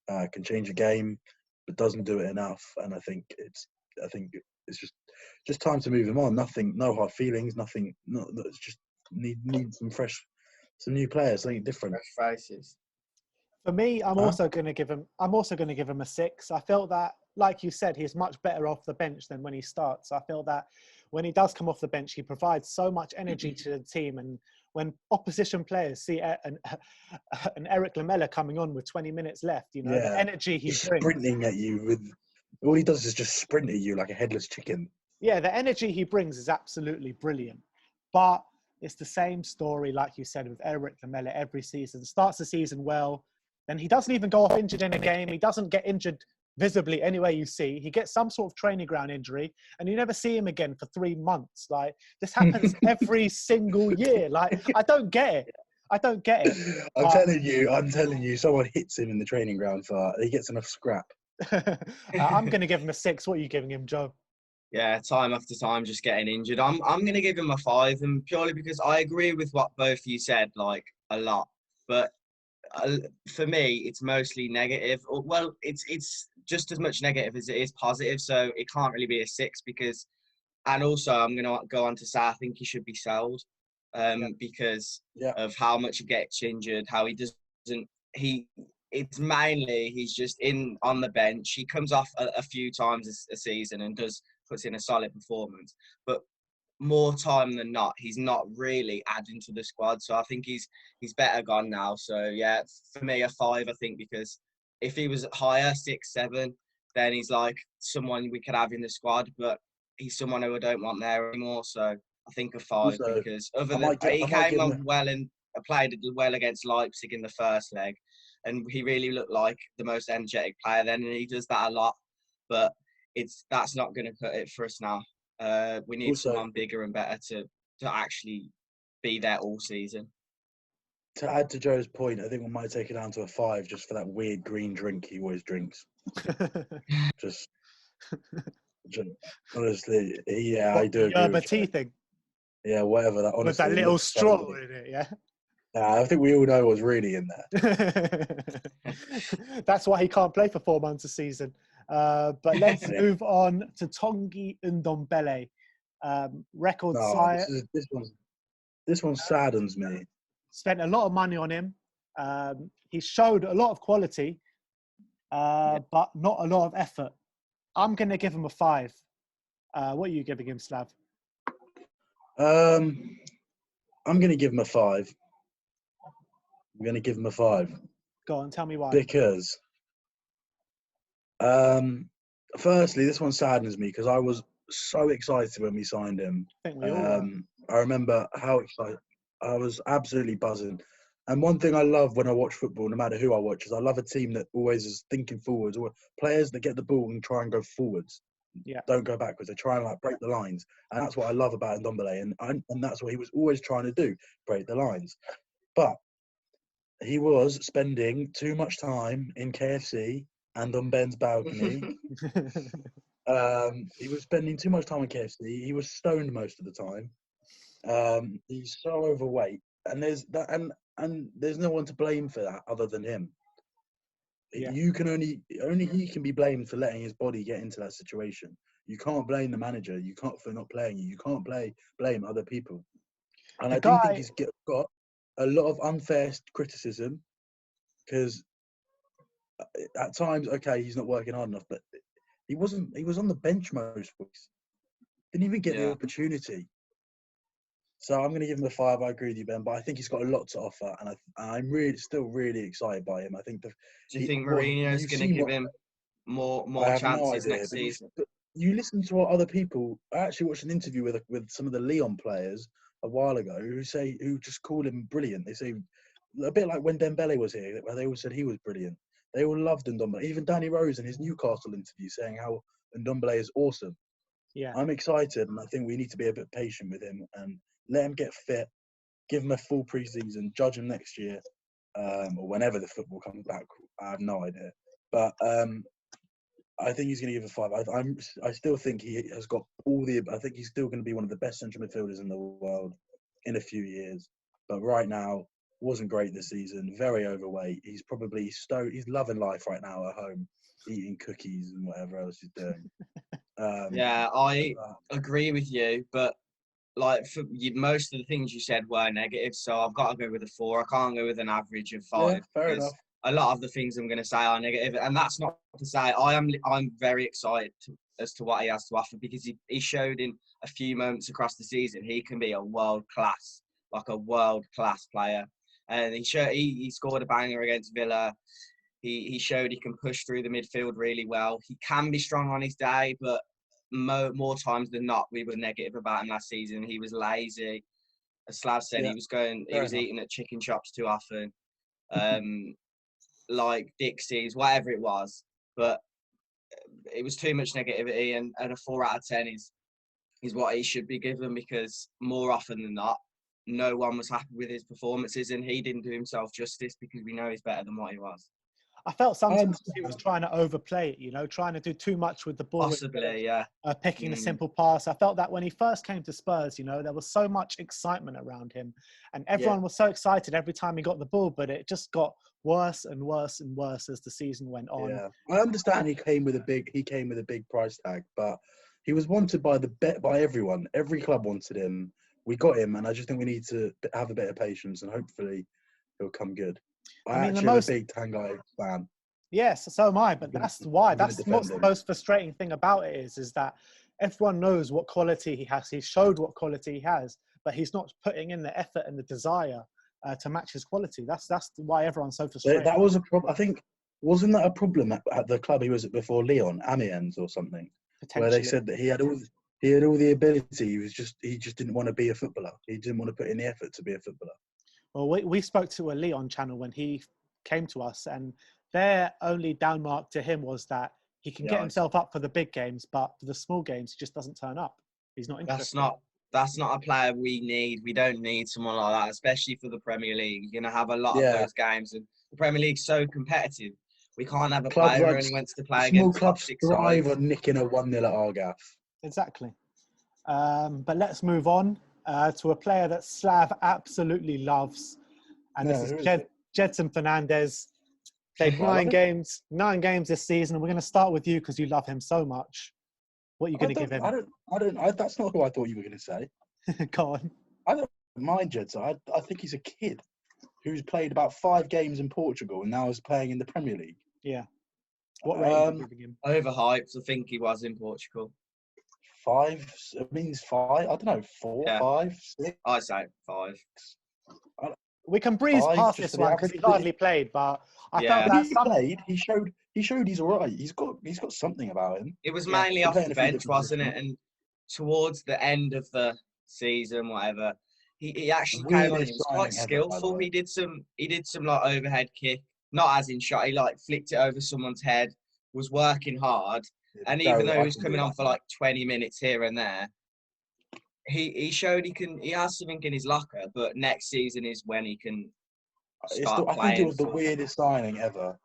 can change a game, but doesn't do it enough. And I think it's just time to move him on. No hard feelings. Nothing. It's just need some new players, something different. Fresh faces. For me, I'm also going to give him a 6. I felt that, like you said, he's much better off the bench than when he starts. I feel that when he does come off the bench, he provides so much energy to the team. And when opposition players see an Erik Lamella coming on with 20 minutes left, the energy he brings. Sprinting at you all he does is just sprint at you like a headless chicken. Yeah, the energy he brings is absolutely brilliant. But it's the same story, like you said, with Erik Lamella every season. Starts the season well, then he doesn't even go off injured in a game. He doesn't get injured visibly anywhere you see. He gets some sort of training ground injury, and you never see him again for 3 months. Like, this happens every single year. Like, I don't get it. I'm telling you, someone hits him in the training ground he gets enough scrap. I'm going to give him a 6. What are you giving him, Joe? Yeah, time after time, just getting injured. I'm going to give him a 5, and purely because I agree with what both of you said, like, a lot. But for me, it's mostly negative. Well, it's just as much negative as it is positive, so it can't really be a 6 because. And also, I'm going to go on to say I think he should be sold because of how much he gets injured, how he doesn't. it's mainly he's just on the bench. He comes off a few times a season and puts in a solid performance. But more time than not, he's not really adding to the squad. So I think he's better gone now. So yeah, for me a 5, I think, because if he was higher, 6, 7, then he's like someone we could have in the squad. But he's someone who I don't want there anymore. So I think a 5 Also, because he came on well and played well against Leipzig in the first leg, and he really looked like the most energetic player then, and he does that a lot. But that's not going to cut it for us now. We need someone bigger and better to actually be there all season. To add to Joe's point, I think we might take it down to a 5 just for that weird green drink he always drinks. just honestly, yeah, I do agree with tea you. thing. Yeah, whatever that. Honestly, with that little straw in it, yeah. I think we all know what's really in there. That's why he can't play for 4 months a season. But let's move on to Tanguy Ndombele. Record sire. This one saddens me. Spent a lot of money on him. He showed a lot of quality, but not a lot of effort. I'm going to give him a 5. What are you giving him, Slav? I'm going to give him a 5. I'm going to give him a 5. Go on, tell me why. Because, firstly, this one saddens me because I was so excited when we signed him. I think we all were. I remember how excited I was, absolutely buzzing. And one thing I love when I watch football, no matter who I watch, is I love a team that always is thinking forwards, or players that get the ball and try and go forwards. Yeah. Don't go backwards. They try and break the lines. And that's what I love about Ndombele. And that's what he was always trying to do, break the lines. But he was spending too much time in KFC and on Ben's balcony. He was spending too much time in KFC. He was stoned most of the time. He's so overweight. And there's no one to blame for that other than him. Yeah. You can only he can be blamed for letting his body get into that situation. You can't blame the manager. You can't for not playing you. You can't blame other people. And I do think he's got a lot of unfair criticism because at times, okay, he's not working hard enough, but he was on the bench most weeks. Didn't even get the opportunity. So I'm going to give him a 5. I agree with you, Ben, but I think he's got a lot to offer, and I'm still really excited by him. I think. Do you think Mourinho's going to give him more chances next season? You listen to what other people. I actually watched an interview with some of the Lyon players a while ago who just called him brilliant. They say a bit like when Dembele was here, where they all said he was brilliant. They all loved Ndombele. Even Danny Rose in his Newcastle interview saying how Ndombele is awesome. Yeah, I'm excited, and I think we need to be a bit patient with him and let him get fit, give him a full pre-season, judge him next year, or whenever the football comes back. I have no idea, but I think he's going to give a 5. I still think he has got I think he's still going to be one of the best central midfielders in the world in a few years. But right now, wasn't great this season. Very overweight. He's probably he's loving life right now at home, eating cookies and whatever else he's doing. I agree with you, but for most of the things you said were negative, so I've got to go with a 4. I can't go with an average of 5. Yeah, fair enough. A lot of the things I'm going to say are negative, and that's not to say I'm very excited as to what he has to offer, because he showed in a few moments across the season he can be a world class player, and he scored a banger against Villa. He showed he can push through the midfield really well. He can be strong on his day, but more times than not, we were negative about him last season. He was lazy. As Slav said, he was eating at chicken shops too often, like Dixie's, whatever it was. But it was too much negativity, and a 4 out of 10 is what he should be given, because more often than not, no one was happy with his performances, and he didn't do himself justice because we know he's better than what he was. I felt sometimes he was trying to overplay it, trying to do too much with the ball. Possibly, picking a simple pass. I felt that when he first came to Spurs, there was so much excitement around him, and everyone was so excited every time he got the ball, but it just got worse and worse and worse as the season went on. Yeah, I understand he came with a big price tag, but he was wanted by everyone. Every club wanted him. We got him, and I just think we need to have a bit of patience, and hopefully he'll come good. I mean, the actually am a most. big Tanguy fan. Yes, so am I. But that's why. I'm gonna That's defend what's the him. most frustrating thing about it is that everyone knows what quality he has. He showed what quality he has, but he's not putting in the effort and the desire to match his quality. That's why everyone's so frustrated. That was a problem. I think, wasn't that a problem at the club he was at before, Leon, Amiens or something, where they said that he had all the ability. He just didn't want to be a footballer. He didn't want to put in the effort to be a footballer. Well, we spoke to a Leon channel when he came to us, and their only downmark to him was that he can get himself up for the big games, but for the small games, he just doesn't turn up. He's not interested. That's not a player we need. We don't need someone like that, especially for the Premier League. You're going to have a lot of those games, and the Premier League's so competitive. We can't have a player who only wants to play against top 6 sides. Small clubs thrive on nicking a 1-0 at Argath. Exactly. But let's move on to a player that Slav absolutely loves, and this is Jetsam Fernandez. Played 9 games this season, and we're going to start with you because you love him so much. What are you going to give him? That's not who I thought you were going to say. Go on. I don't mind Jetsam. I think he's a kid who's played about 5 games in Portugal and now is playing in the Premier League. Yeah. What rating are you giving him? Overhyped. I think he was in Portugal. 5. It means 5. I don't know. 4, 5, 6. I say 5. We can breeze past this one because he hardly played, but I felt that he showed he's all right. He's got something about him. It was mainly off the bench, wasn't it? And towards the end of the season, whatever, he actually came on. He was quite skillful. He did some like overhead kick, not as in shot. He like flicked it over someone's head. Was working hard, and even though he was coming on for like 20 minutes here and there, he showed he has something in his locker. But next season is when he can start playing. I think it was the weirdest signing ever.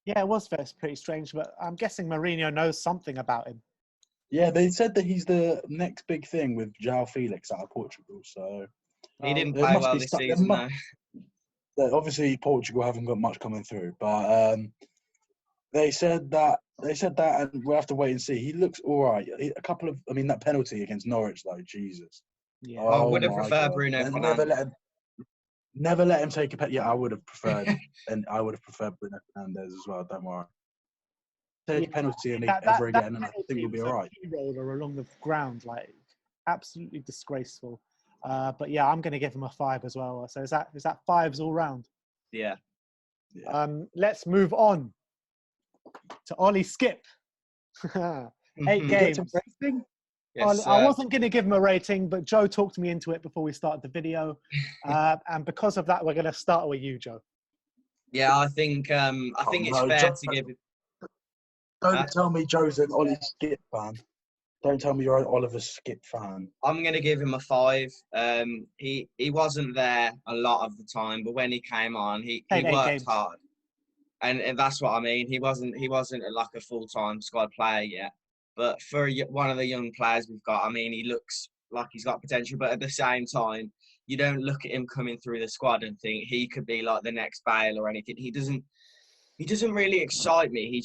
Yeah, it was pretty strange, but I'm guessing Mourinho knows something about him. Yeah, they said that he's the next big thing with João Felix out of Portugal. So he didn't play well this season, though. Obviously, Portugal haven't got much coming through, but they said that, and we'll have to wait and see. He looks all right. That penalty against Norwich, though, Jesus. Yeah, I would have preferred Bruno Fernandes. Never let him take a penalty. Yeah, I would have preferred, and I would have preferred Bruno Fernandes as well. Don't worry. Take a penalty ever again, and I think we'll be all right. Roller along the ground, like absolutely disgraceful. But yeah, I'm going to give him a 5 as well. So is that 5s all round? Yeah. Let's move on to Ollie Skip. 8 games. Yes, I wasn't going to give him a rating, but Joe talked me into it before we started the video, and because of that, we're going to start with you, Joe. Yeah, I think it's fair to give it. Don't tell me Joe's an Ollie Skip fan. Don't tell me you're an Oliver Skip fan. I'm going to give him a 5. He wasn't there a lot of the time, but when he came on, he worked hard. And that's what I mean. He wasn't like a full-time squad player yet. But for one of the young players we've got, I mean, he looks like he's got potential. But at the same time, you don't look at him coming through the squad and think he could be like the next Bale or anything. He doesn't really excite me.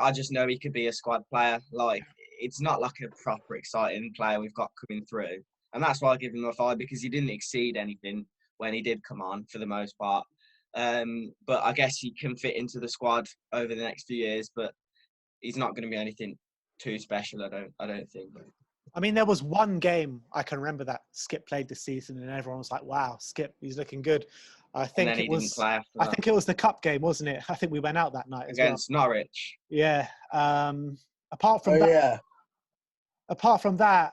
I just know he could be a squad player. Like, it's not like a proper exciting player we've got coming through. And that's why I give him a 5, because he didn't exceed anything when he did come on for the most part. But I guess he can fit into the squad over the next few years, but he's not going to be anything too special, I don't think. I mean, there was one game I can remember that Skip played this season, and everyone was like, "Wow, Skip, he's looking good." I think it was the cup game, wasn't it? I think we went out that night against Norwich. Yeah. Apart from that,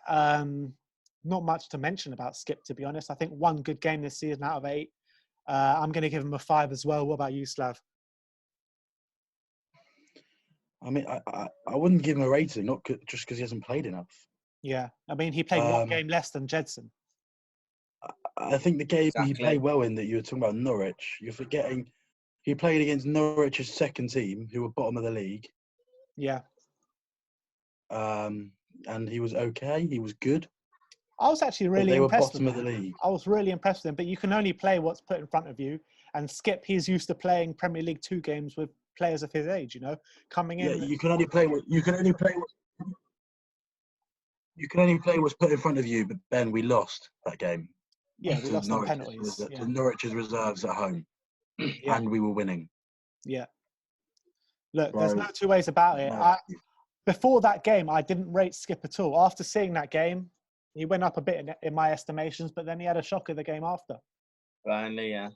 not much to mention about Skip, to be honest. I think one good game this season out of 8. I'm going to give him a 5 as well. What about you, Slav? I mean, I wouldn't give him a rating, not just because he hasn't played enough. Yeah, I mean, he played one game less than Jetsam. I think the game he played well in that you were talking about, Norwich, you're forgetting he played against Norwich's second team, who were bottom of the league. Yeah. And he was okay. He was good. I was actually really impressed with him. They were bottom of the league. I was really impressed with him, but you can only play what's put in front of you. And Skip, he's used to playing Premier League 2 games with players of his age, coming in. Yeah, you can only play what's put in front of you. But Ben, we lost that game. Yeah, we to lost on penalties. to Norwich's reserves at home, Yeah. and we were winning. Yeah. Look, there's no Bro, two ways about it. no. Before that game, I didn't rate Skip at all. After seeing that game, he went up a bit in my estimations, but then he had a shocker the game after. Finally, yeah.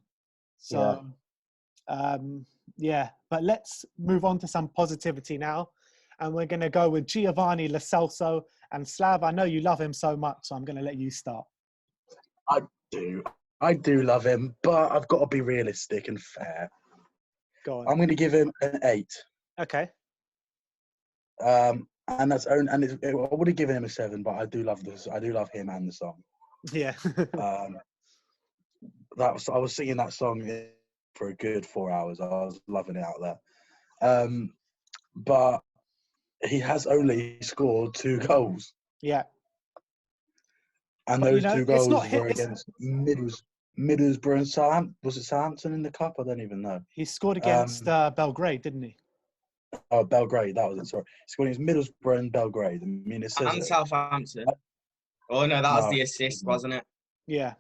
So, yeah. But let's move on to some positivity now. And we're going to go with Giovanni Lascelles. And Slav, I know you love him so much, so I'm going to let you start. I do love him, but I've got to be realistic and fair. Go on. I'm going to give him an 8. Okay. And that's I would have given him a 7, but I do love this. I do love him and the song. Yeah. I was singing that song for a good 4 hours. I was loving it out there. But he has only scored 2 goals. Yeah. And but, those 2 goals were against against Middlesbrough and Southampton. Was it Southampton in the cup? I don't even know. He scored against Belgrade, didn't he? Oh, Belgrade. That was it. Sorry, he scored against Middlesbrough and Belgrade. I mean, it says And Southampton. Oh no, that was the assist, wasn't it? Yeah.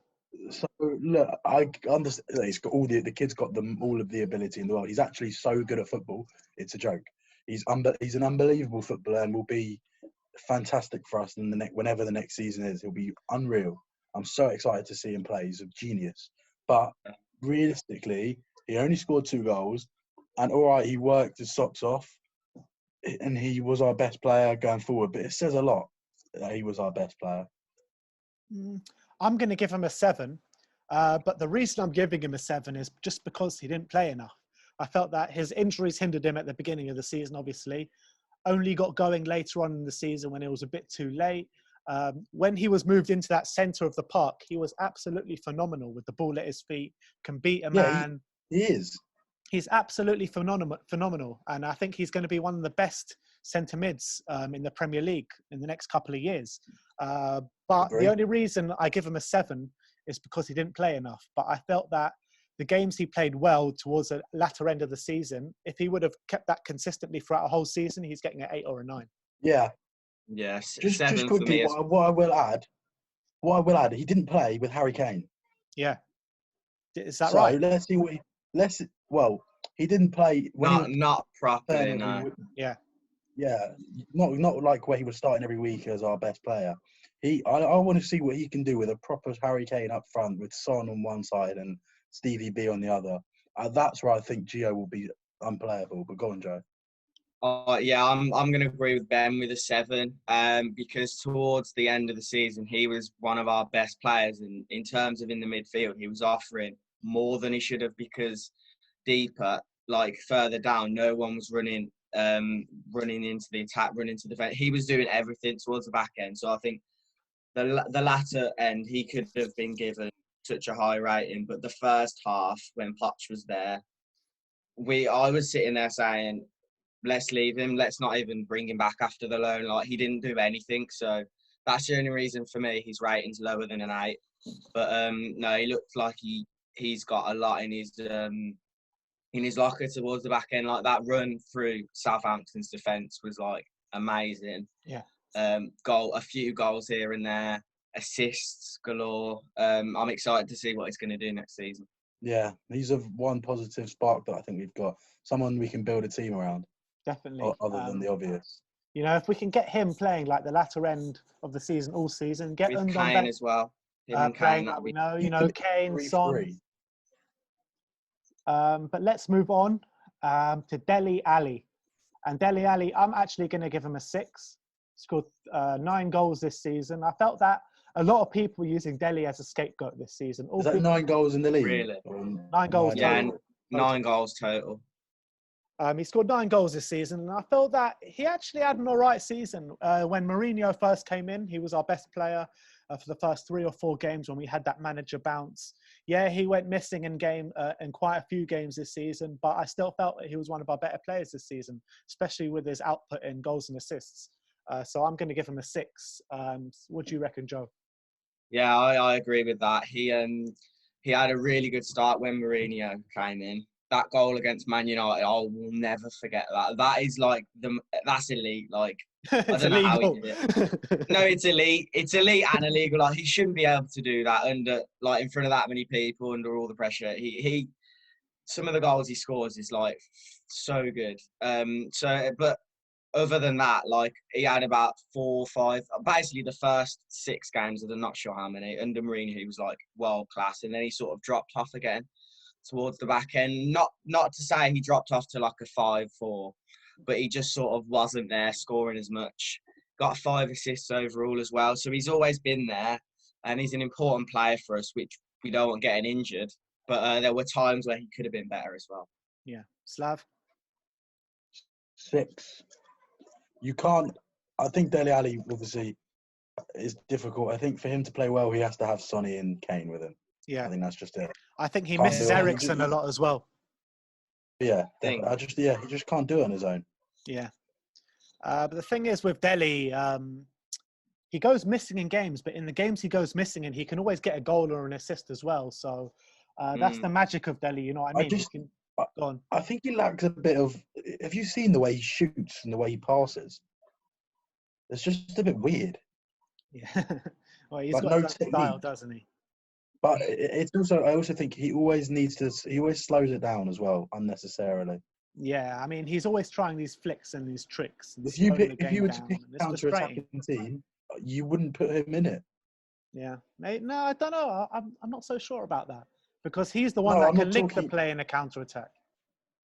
So look, I understand. He's got all the kid's got all of the ability in the world. He's actually so good at football. It's a joke. He's an unbelievable footballer and will be fantastic for us in whenever the next season is. He'll be unreal. I'm so excited to see him play. He's a genius. But realistically, he only scored 2 goals. And all right, he worked his socks off, and he was our best player going forward. But it says a lot that he was our best player. I'm going to give him a 7. But the reason I'm giving him a 7 is just because he didn't play enough. I felt that his injuries hindered him at the beginning of the season, obviously. Only got going later on in the season when it was a bit too late. When he was moved into that centre of the park, he was absolutely phenomenal with the ball at his feet, can beat a man. He is. He's absolutely phenomenal. And I think he's going to be one of the best centre mids in the Premier League in the next couple of years. But the only reason I give him a 7 is because he didn't play enough. But I felt that the games he played well towards the latter end of the season, if he would have kept that consistently throughout a whole season, he's getting an 8 or a 9. Yeah. Yes. Just quickly, what I will add, he didn't play with Harry Kane. Yeah. Is that right? Let's see what he didn't play not properly, no. Yeah. Yeah. Not like where he was starting every week as our best player. I want to see what he can do with a proper Harry Kane up front with Son on one side and Stevie B on the other. That's where I think Gio will be unplayable. But go on, Joe. Yeah, I'm going to agree with Ben with a 7. Because towards the end of the season, he was one of our best players, and in terms of in the midfield, he was offering more than he should have, because deeper, like further down, no one was running into the attack, running to the defence. He was doing everything towards the back end. So I think the latter end, he could have been given such a high rating. But the first half, when Poch was there, I was sitting there saying, let's leave him. Let's not even bring him back after the loan. Like, he didn't do anything. So that's the only reason for me his rating's lower than an 8. But no, he looked like he's got a lot in his locker towards the back end. Like, that run through Southampton's defence was like amazing. Yeah. A few goals here and there, assists galore. I'm excited to see what he's going to do next season. Yeah, he's one positive spark that I think we've got. Someone we can build a team around. Definitely. Other than the obvious. You know, if we can get him playing like the latter end of the season, all season, get with Kane as well. Him and Kane, like we know, Kane, Son. But let's move on to Dele Alli. And Dele Alli, I'm actually going to give him a 6. Scored 9 goals this season. I felt that a lot of people were using Dele as a scapegoat this season. Is that 9 goals in the league? Really? 9 goals total. Yeah, 9 goals total. He scored 9 goals this season, and I felt that he actually had an all right season. When Mourinho first came in, he was our best player for the first 3 or 4 games when we had that manager bounce. Yeah, he went missing in quite a few games this season, but I still felt that he was one of our better players this season, especially with his output in goals and assists. So I'm going to give him a 6. What do you reckon, Joe? Yeah, I agree with that. He had a really good start when Mourinho came in. That goal against Man United, I will never forget that. That is like that's elite. Like, It's don't know how he illegal. did it. No, it's elite. It's elite and illegal. Like, he shouldn't be able to do that under, like, in front of that many people, under all the pressure. He some of the goals he scores is like so good. But other than that, like, he had about 4 or 5, basically the first 6 games, I'm not sure how many, under Mourinho, he was like world class, and then he sort of dropped off again towards the back end. Not to say he dropped off to like a 5-4, but he just sort of wasn't there scoring as much. Got 5 assists overall as well, so he's always been there, and he's an important player for us, which we don't want getting injured. But there were times where he could have been better as well. Yeah, Slav. 6. You can't. I think Dele Alli obviously is difficult. I think for him to play well, he has to have Sonny and Kane with him. Yeah, I think that's just it. I think he Can't misses do it. Ericsson a lot as well. Yeah, Thing. he just can't do it on his own. Yeah, but the thing is with Dele, he goes missing in games, but in the games he goes missing in, he can always get a goal or an assist as well. So that's the magic of Dele. You know what I mean? Go on. I think he lacks a bit of. Have you seen the way he shoots and the way he passes? It's just a bit weird. Yeah, well, he's Like, got no his own style, technique. doesn't he? But it's also. I also think he always slows it down as well unnecessarily. Yeah, I mean, he's always trying these flicks and these tricks. And If you slowing the were game to down, pick and a it's frustrating. counter-attacking team, you wouldn't put him in it. Yeah, no, I don't know. I'm not so sure about that because he's the one No, that I'm can not link the talking- play in a counter attack.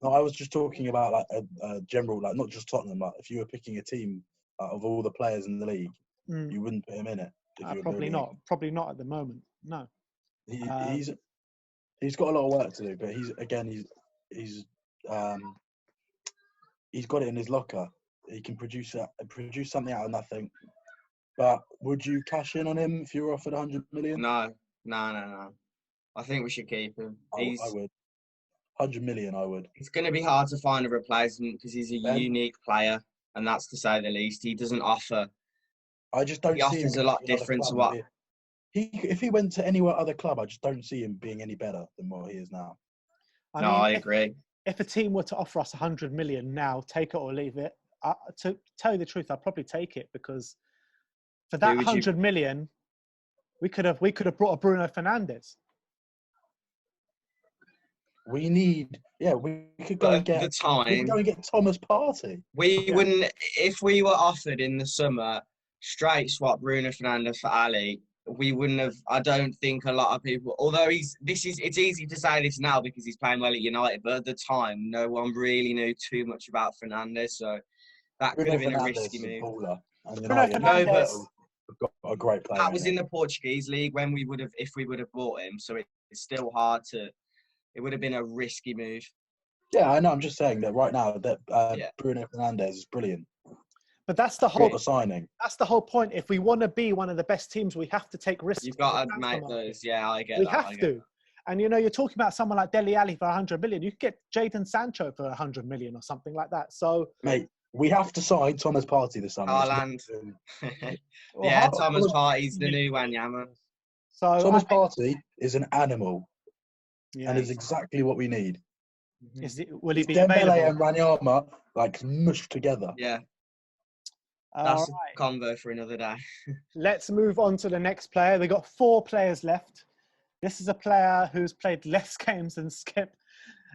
No, I was just talking about like a general, like not just Tottenham. Like if you were picking a team of all the players in the league, you wouldn't put him in it. If you were Probably building not. Probably not at the moment. No. He's got a lot of work to do, but he's got it in his locker. He can produce something out of nothing. But would you cash in on him if you were offered 100 million? No. I think we should keep him. I would. 100 million, I would. It's going to be hard to find a replacement because he's a unique player, and that's to say the least. He doesn't offer. I just don't he see him. offers a lot different to what. If he went to any other club, I just don't see him being any better than what he is now. I agree. If a team were to offer us 100 million now, take it or leave it. To tell you the truth, I'd probably take it because for that 100 million, we could have brought a Bruno Fernandes. We could go and get Thomas Partey. We wouldn't, if we were offered in the summer straight swap Bruno Fernandes for Ali. We wouldn't have. I don't think a lot of people. Although it's easy to say this now because he's playing well at United, but at the time, no one really knew too much about Fernandes, so that could have been a risky move. Bruno Fernandes got a great player. That was in the Portuguese league when we would have, if we would have bought him. So it's still hard to. It would have been a risky move. Yeah, I know. I'm just saying that right now that Bruno Fernandes is brilliant. But that's the whole signing. That's the whole point. If we want to be one of the best teams, we have to take risks. You've got to make those. Yeah, I get that. We have to. And you're talking about someone like Dele Alli for 100 million. You could get Jadon Sancho for 100 million or something like that. So, mate, we have to sign Thomas Partey this summer. Haaland. Thomas Partey's the new Wanyama. So Thomas Partey is an animal, and is exactly what we need. Will he be Dembele available? and Wanyama like mushed together. Yeah. That's a convo for another day. Let's move on to the next player. We've got 4 players left. This is a player who's played less games than Skip,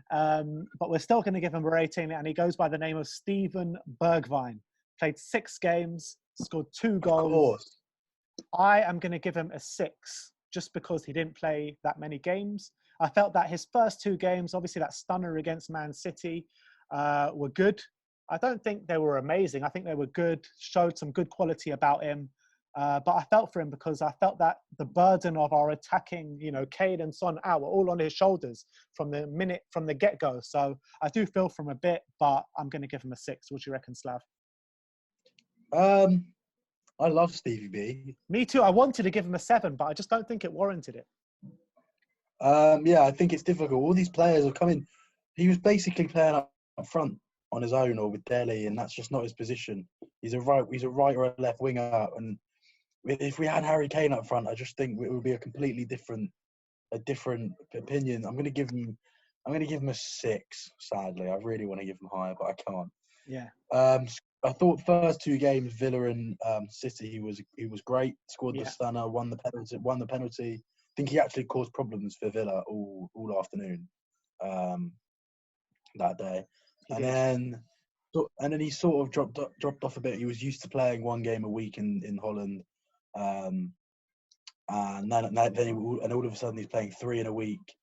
but we're still going to give him a rating, and he goes by the name of Steven Bergwijn. Played 6 games, scored 2 goals. Of course. I am going to give him a 6 just because he didn't play that many games. I felt that his first 2 games, obviously that stunner against Man City, were good. I don't think they were amazing. I think they were good, showed some good quality about him. But I felt for him because I felt that the burden of our attacking, Kane and Son out were all on his shoulders from the get-go. So I do feel for him a bit, but I'm going to give him a 6. What do you reckon, Slav? I love Stevie B. Me too. I wanted to give him a 7, but I just don't think it warranted it. Yeah, I think it's difficult. All these players are coming. He was basically playing up front on his own or with Dele, and that's just not his position. He's a right or a left winger, and if we had Harry Kane up front, I just think it would be a completely different opinion. I'm going to give him a 6. Sadly, I really want to give him higher, but I can't. Yeah. I thought first two games, Villa and City, he was great. Scored the Yeah. stunner, won the penalty. I think he actually caused problems for Villa all afternoon that day. He And then he sort of dropped off a bit. He was used to playing one game a week in Holland, and all of a sudden he's playing three in a week.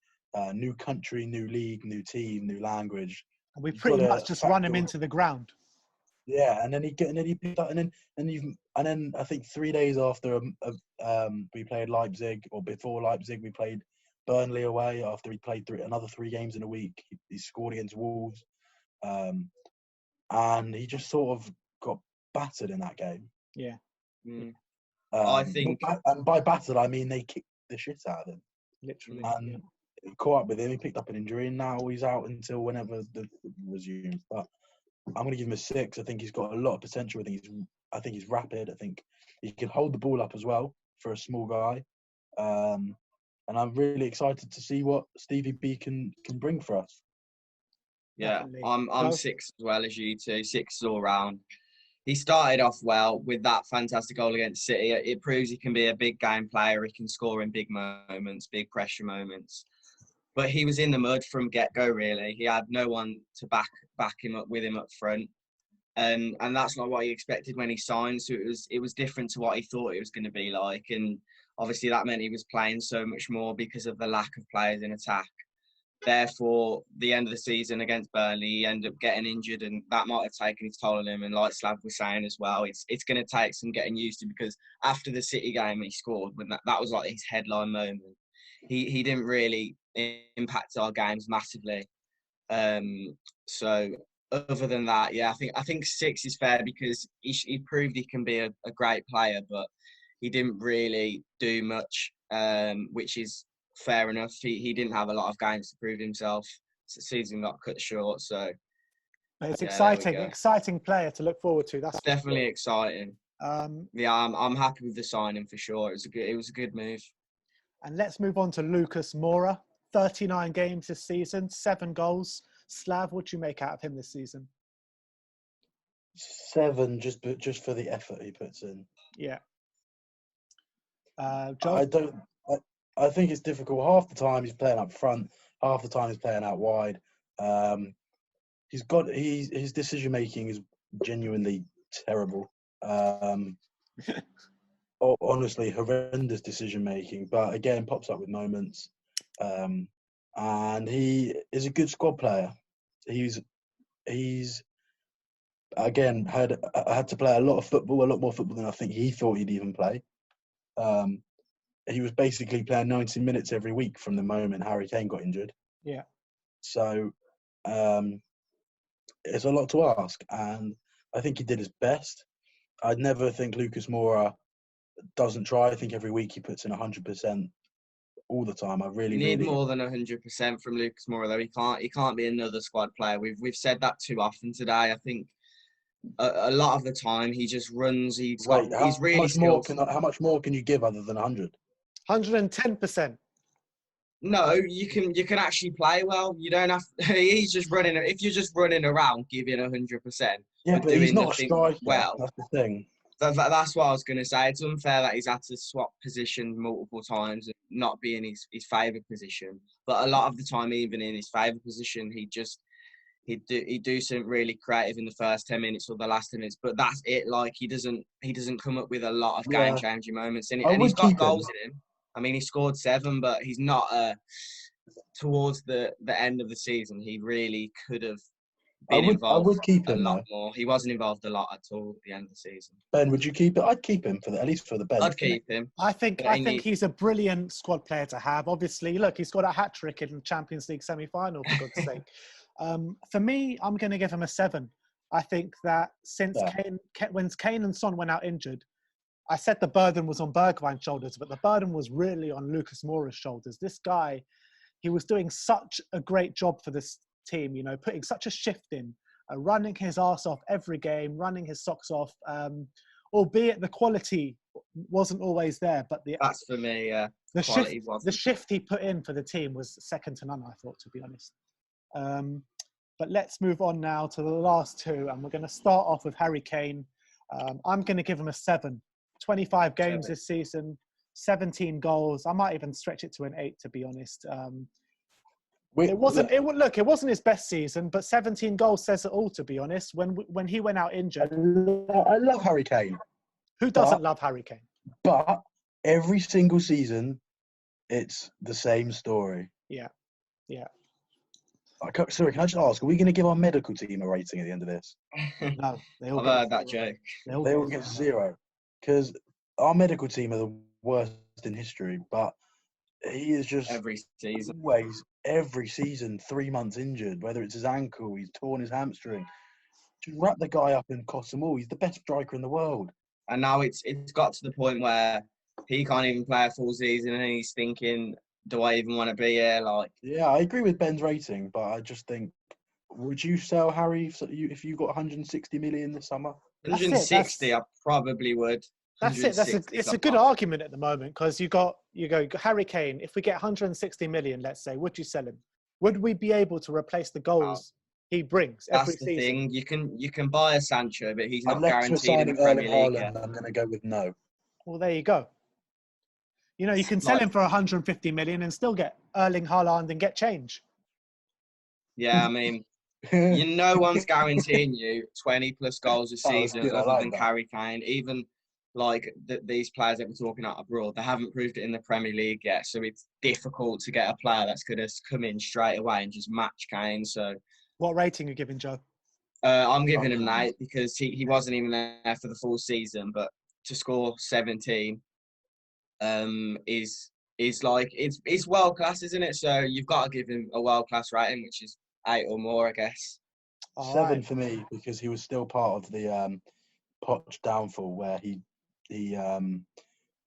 New country, new league, new team, new language. And we pretty much just run him into the ground. Yeah, and then he picked up, and then I think 3 days after we played Leipzig, or before Leipzig we played Burnley away. After he played another 3 games in a week, he scored against Wolves, and he just sort of got battered in that game. Yeah, I think, and by battered I mean they kicked the shit out of him, literally. and it caught up with him. He picked up an injury, and now he's out until whenever the resumes. But I'm going to give him a 6. I think he's got a lot of potential. I think he's rapid. I think he can hold the ball up as well for a small guy. And I'm really excited to see what Stevie B can bring for us. Yeah, I'm 6 as well as you two. 6 all round. He started off well with that fantastic goal against City. It proves he can be a big game player. He can score in big moments, big pressure moments. But he was in the mud from get-go, really. He had no one to back him up with him up front. And that's not what he expected when he signed. So it was different to what he thought it was going to be like. And obviously that meant he was playing so much more because of the lack of players in attack. Therefore, the end of the season against Burnley, he ended up getting injured, and that might have taken its toll on him. And like Slav was saying as well, it's going to take some getting used to, because after the City game he scored, when that was like his headline moment. He didn't really impact our games massively. So other than that, yeah, I think 6 is fair, because he proved he can be a great player, but he didn't really do much, which is fair enough. He didn't have a lot of games to prove himself. The season got cut short, so. But it's exciting player to look forward to. That's definitely exciting. Yeah, I'm happy with the signing for sure. It was a good move. And let's move on to Lucas Mora. 39 games this season, 7 goals. Slav, what do you make out of him this season? 7, just for the effort he puts in. Yeah. Joe? I think it's difficult. Half the time he's playing up front, half the time he's playing out wide. His decision making is genuinely terrible. Honestly, horrendous decision making. But again, pops up with moments. And he is a good squad player. He's again had to play a lot more football than I think he thought he'd even play. He was basically playing 90 minutes every week from the moment Harry Kane got injured. Yeah. So it's a lot to ask, and I think he did his best. I'd never think Lucas Moura doesn't try. I think every week he puts in 100% all the time. You need more than 100% from Lucas Moura, though. He can't be another squad player. We've said that too often today. I think a lot of the time he just runs. He's really skilled. How much more can you give other than 100? 110%. No, you can actually play well. You don't have. He's just running. If you're just running around, giving 100%. Yeah, but he's not a striker. Well, that's the thing. That's what I was going to say. It's unfair that he's had to swap position multiple times and not be in his favourite position. But a lot of the time, even in his favourite position, he'd do something really creative in the first 10 minutes or the last 10 minutes. But that's it. Like he doesn't come up with a lot of game changing moments, and he's got goals in him. I mean, he scored 7, but he's not. Towards the end of the season, he really could have been involved. I would keep him a lot more. He wasn't involved a lot at all at the end of the season. Ben, would you keep it? I'd keep him at least for the bench. I'd keep him. I think he's a brilliant squad player to have. Obviously, look, he's got a hat trick in the Champions League semi-final, for God's sake. For me, I'm going to give him a 7. I think that since when Kane and Son went out injured, I said the burden was on Bergwijn's shoulders, but the burden was really on Lucas Moura's shoulders. This guy, he was doing such a great job for this team, putting such a shift in, running his arse off every game, running his socks off, albeit the quality wasn't always there. But that's for me, the shift he put in for the team was second to none, I thought, to be honest. But let's move on now to the last two, and we're going to start off with Harry Kane. I'm going to give him a 7. 25 games this season, 17 goals. I might even stretch it to an 8, to be honest. It wasn't his best season, but 17 goals says it all, to be honest. When he went out injured. I love Harry Kane. Who doesn't love Harry Kane? But every single season, it's the same story. Yeah. Sorry, can I just ask, are we going to give our medical team a rating at the end of this? No. I've heard that joke. They all get 0. Because our medical team are the worst in history, but he is just every season. Always, every season, 3 months injured, whether it's his ankle, he's torn his hamstring. Just wrap the guy up and cost them all. He's the best striker in the world. And now it's got to the point where he can't even play a full season and he's thinking, do I even want to be here? Yeah, I agree with Ben's rating, but I just think, would you sell Harry if you got 160 million this summer? 160, I probably would. That's it. It's a good argument at the moment, because you go Harry Kane. If we get 160 million, let's say, would you sell him? Would we be able to replace the goals he brings every season? That's the thing. You can buy a Sancho, but he's not guaranteed in the Premier League. I'm going to go with no. Well, there you go. You can sell him for 150 million and still get Erling Haaland and get change. Yeah, I mean, no one's guaranteeing you 20 plus goals a season other than Harry Kane. Even these players that we're talking about abroad, they haven't proved it in the Premier League yet. So it's difficult to get a player that's going to come in straight away and just match Kane. So, what rating are you giving, Joe? I'm giving him an 8 because he wasn't even there for the full season, but to score 17 is it's world class, isn't it? So you've got to give him a world class rating, which is 8 or more, I guess. 7 for me, because he was still part of the Poch downfall, where he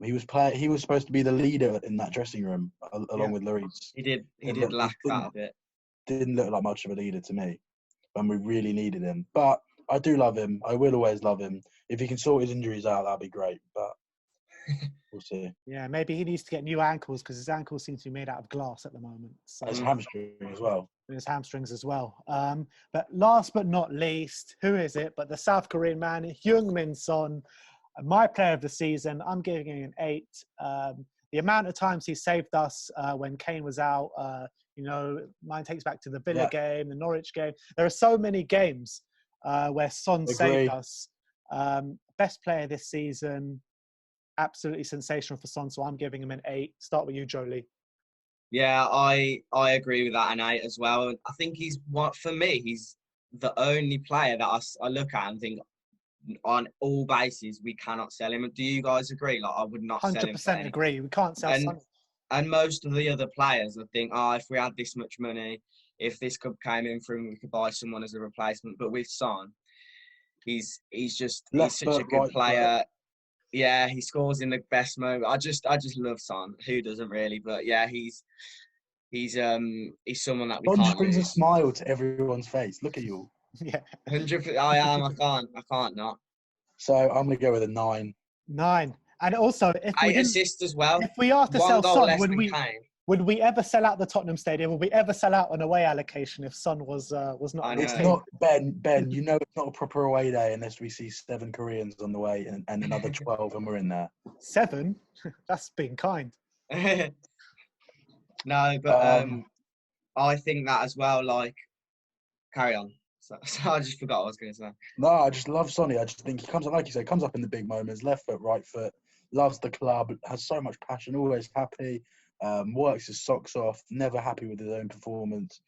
was supposed to be the leader in that dressing room along with Lloris. He did lack that a bit. Didn't look like much of a leader to me, and we really needed him. But I do love him. I will always love him. If he can sort his injuries out, that'd be great. But we'll see. Yeah, maybe he needs to get new ankles, because his ankles seem to be made out of glass at the moment. So his hamstring as well. His hamstrings as well. But last but not least, who is it? But the South Korean man, Heung-min Son, my player of the season. I'm giving him an 8. The amount of times he saved us when Kane was out, mine takes back to the Villa game, the Norwich game. There are so many games where Son saved us. Best player this season. Absolutely sensational for Son, so I'm giving him an 8. Start with you, Jolie. Yeah, I agree with that, an 8 as well. I think he's the only player that I look at and think, on all bases, we cannot sell him. Do you guys agree? I would not sell him. 100% agree. We can't sell Son. And most of the other players, I think, if we had this much money, if this club came in for him, we could buy someone as a replacement. But with Son, he's such a good player. Yeah, he scores in the best moment. I just love Son. Who doesn't really? But yeah, he's someone that we can't. Son brings a smile to everyone's face. Look at you. Yeah, 100%. I can't not. So I'm gonna go with a 9. 9, and also if we assist as well. If we are to sell Son, would we ever sell out the Tottenham Stadium? Would we ever sell out an away allocation if Son was not? It's not Ben. It's not a proper away day unless we see 7 Koreans on the way and another 12, and we're in there. 7? That's being kind. No, but I think that as well. Carry on. So I just forgot what I was going to say. No, I just love Sonny. I just think he comes up, like you say, comes up in the big moments, left foot, right foot, loves the club, has so much passion, always happy, works his socks off, never happy with his own performance.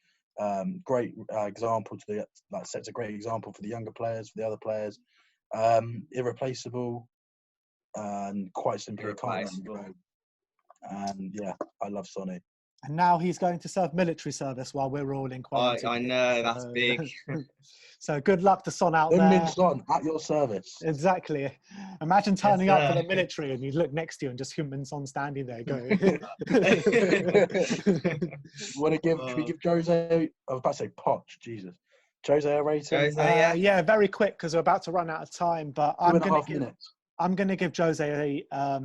Great example sets a great example for the younger players, for the other players. Irreplaceable and quite simply can't. And yeah, I love Sonny. And now he's going to serve military service while we're all in quarantine. I know, that's big. So good luck to Son out there. Son, at your service. Exactly. Imagine turning up for the military and you look next to you and just Heung-min Son standing there going. Can we give Jose, I was about to say Poch, Jesus. Jose a rating? Yeah, very quick because we're about to run out of time. But I'm going to give Jose a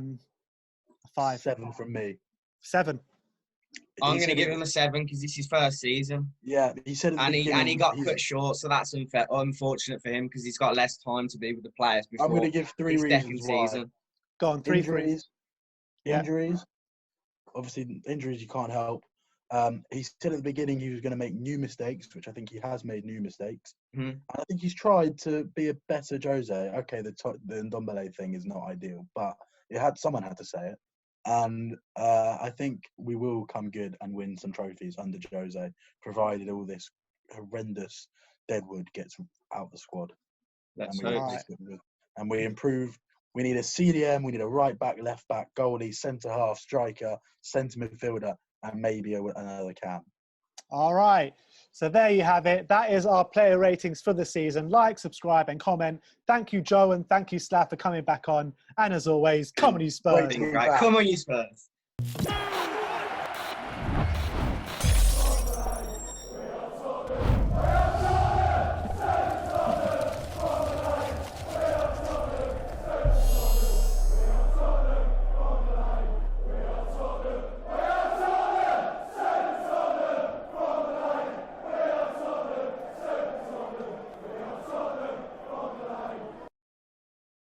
5. 7 from me. 7. I'm going to give him a 7 because it's his first season. Yeah, he said at the beginning, and he got cut short, so that's unfortunate for him because he's got less time to be with the players before I'm going to give 3 reasons why. season. Go on, 3 Injuries. Yeah. Injuries. Obviously, injuries you can't help. He said at the beginning he was going to make new mistakes, which I think he has made new mistakes. Mm-hmm. And I think he's tried to be a better Jose. Okay, the Ndombele thing is not ideal, but someone had to say it. And I think we will come good and win some trophies under Jose, provided all this horrendous deadwood gets out the squad. Let's hope. And we improve. We need a CDM, we need a right back, left back, goalie, centre half, striker, centre midfielder, and maybe another cam. All right. So there you have it. That is our player ratings for the season. Like, subscribe, and comment. Thank you, Joe, and thank you, Slav, for coming back on. And as always, come on, you Spurs. Come on, you Spurs.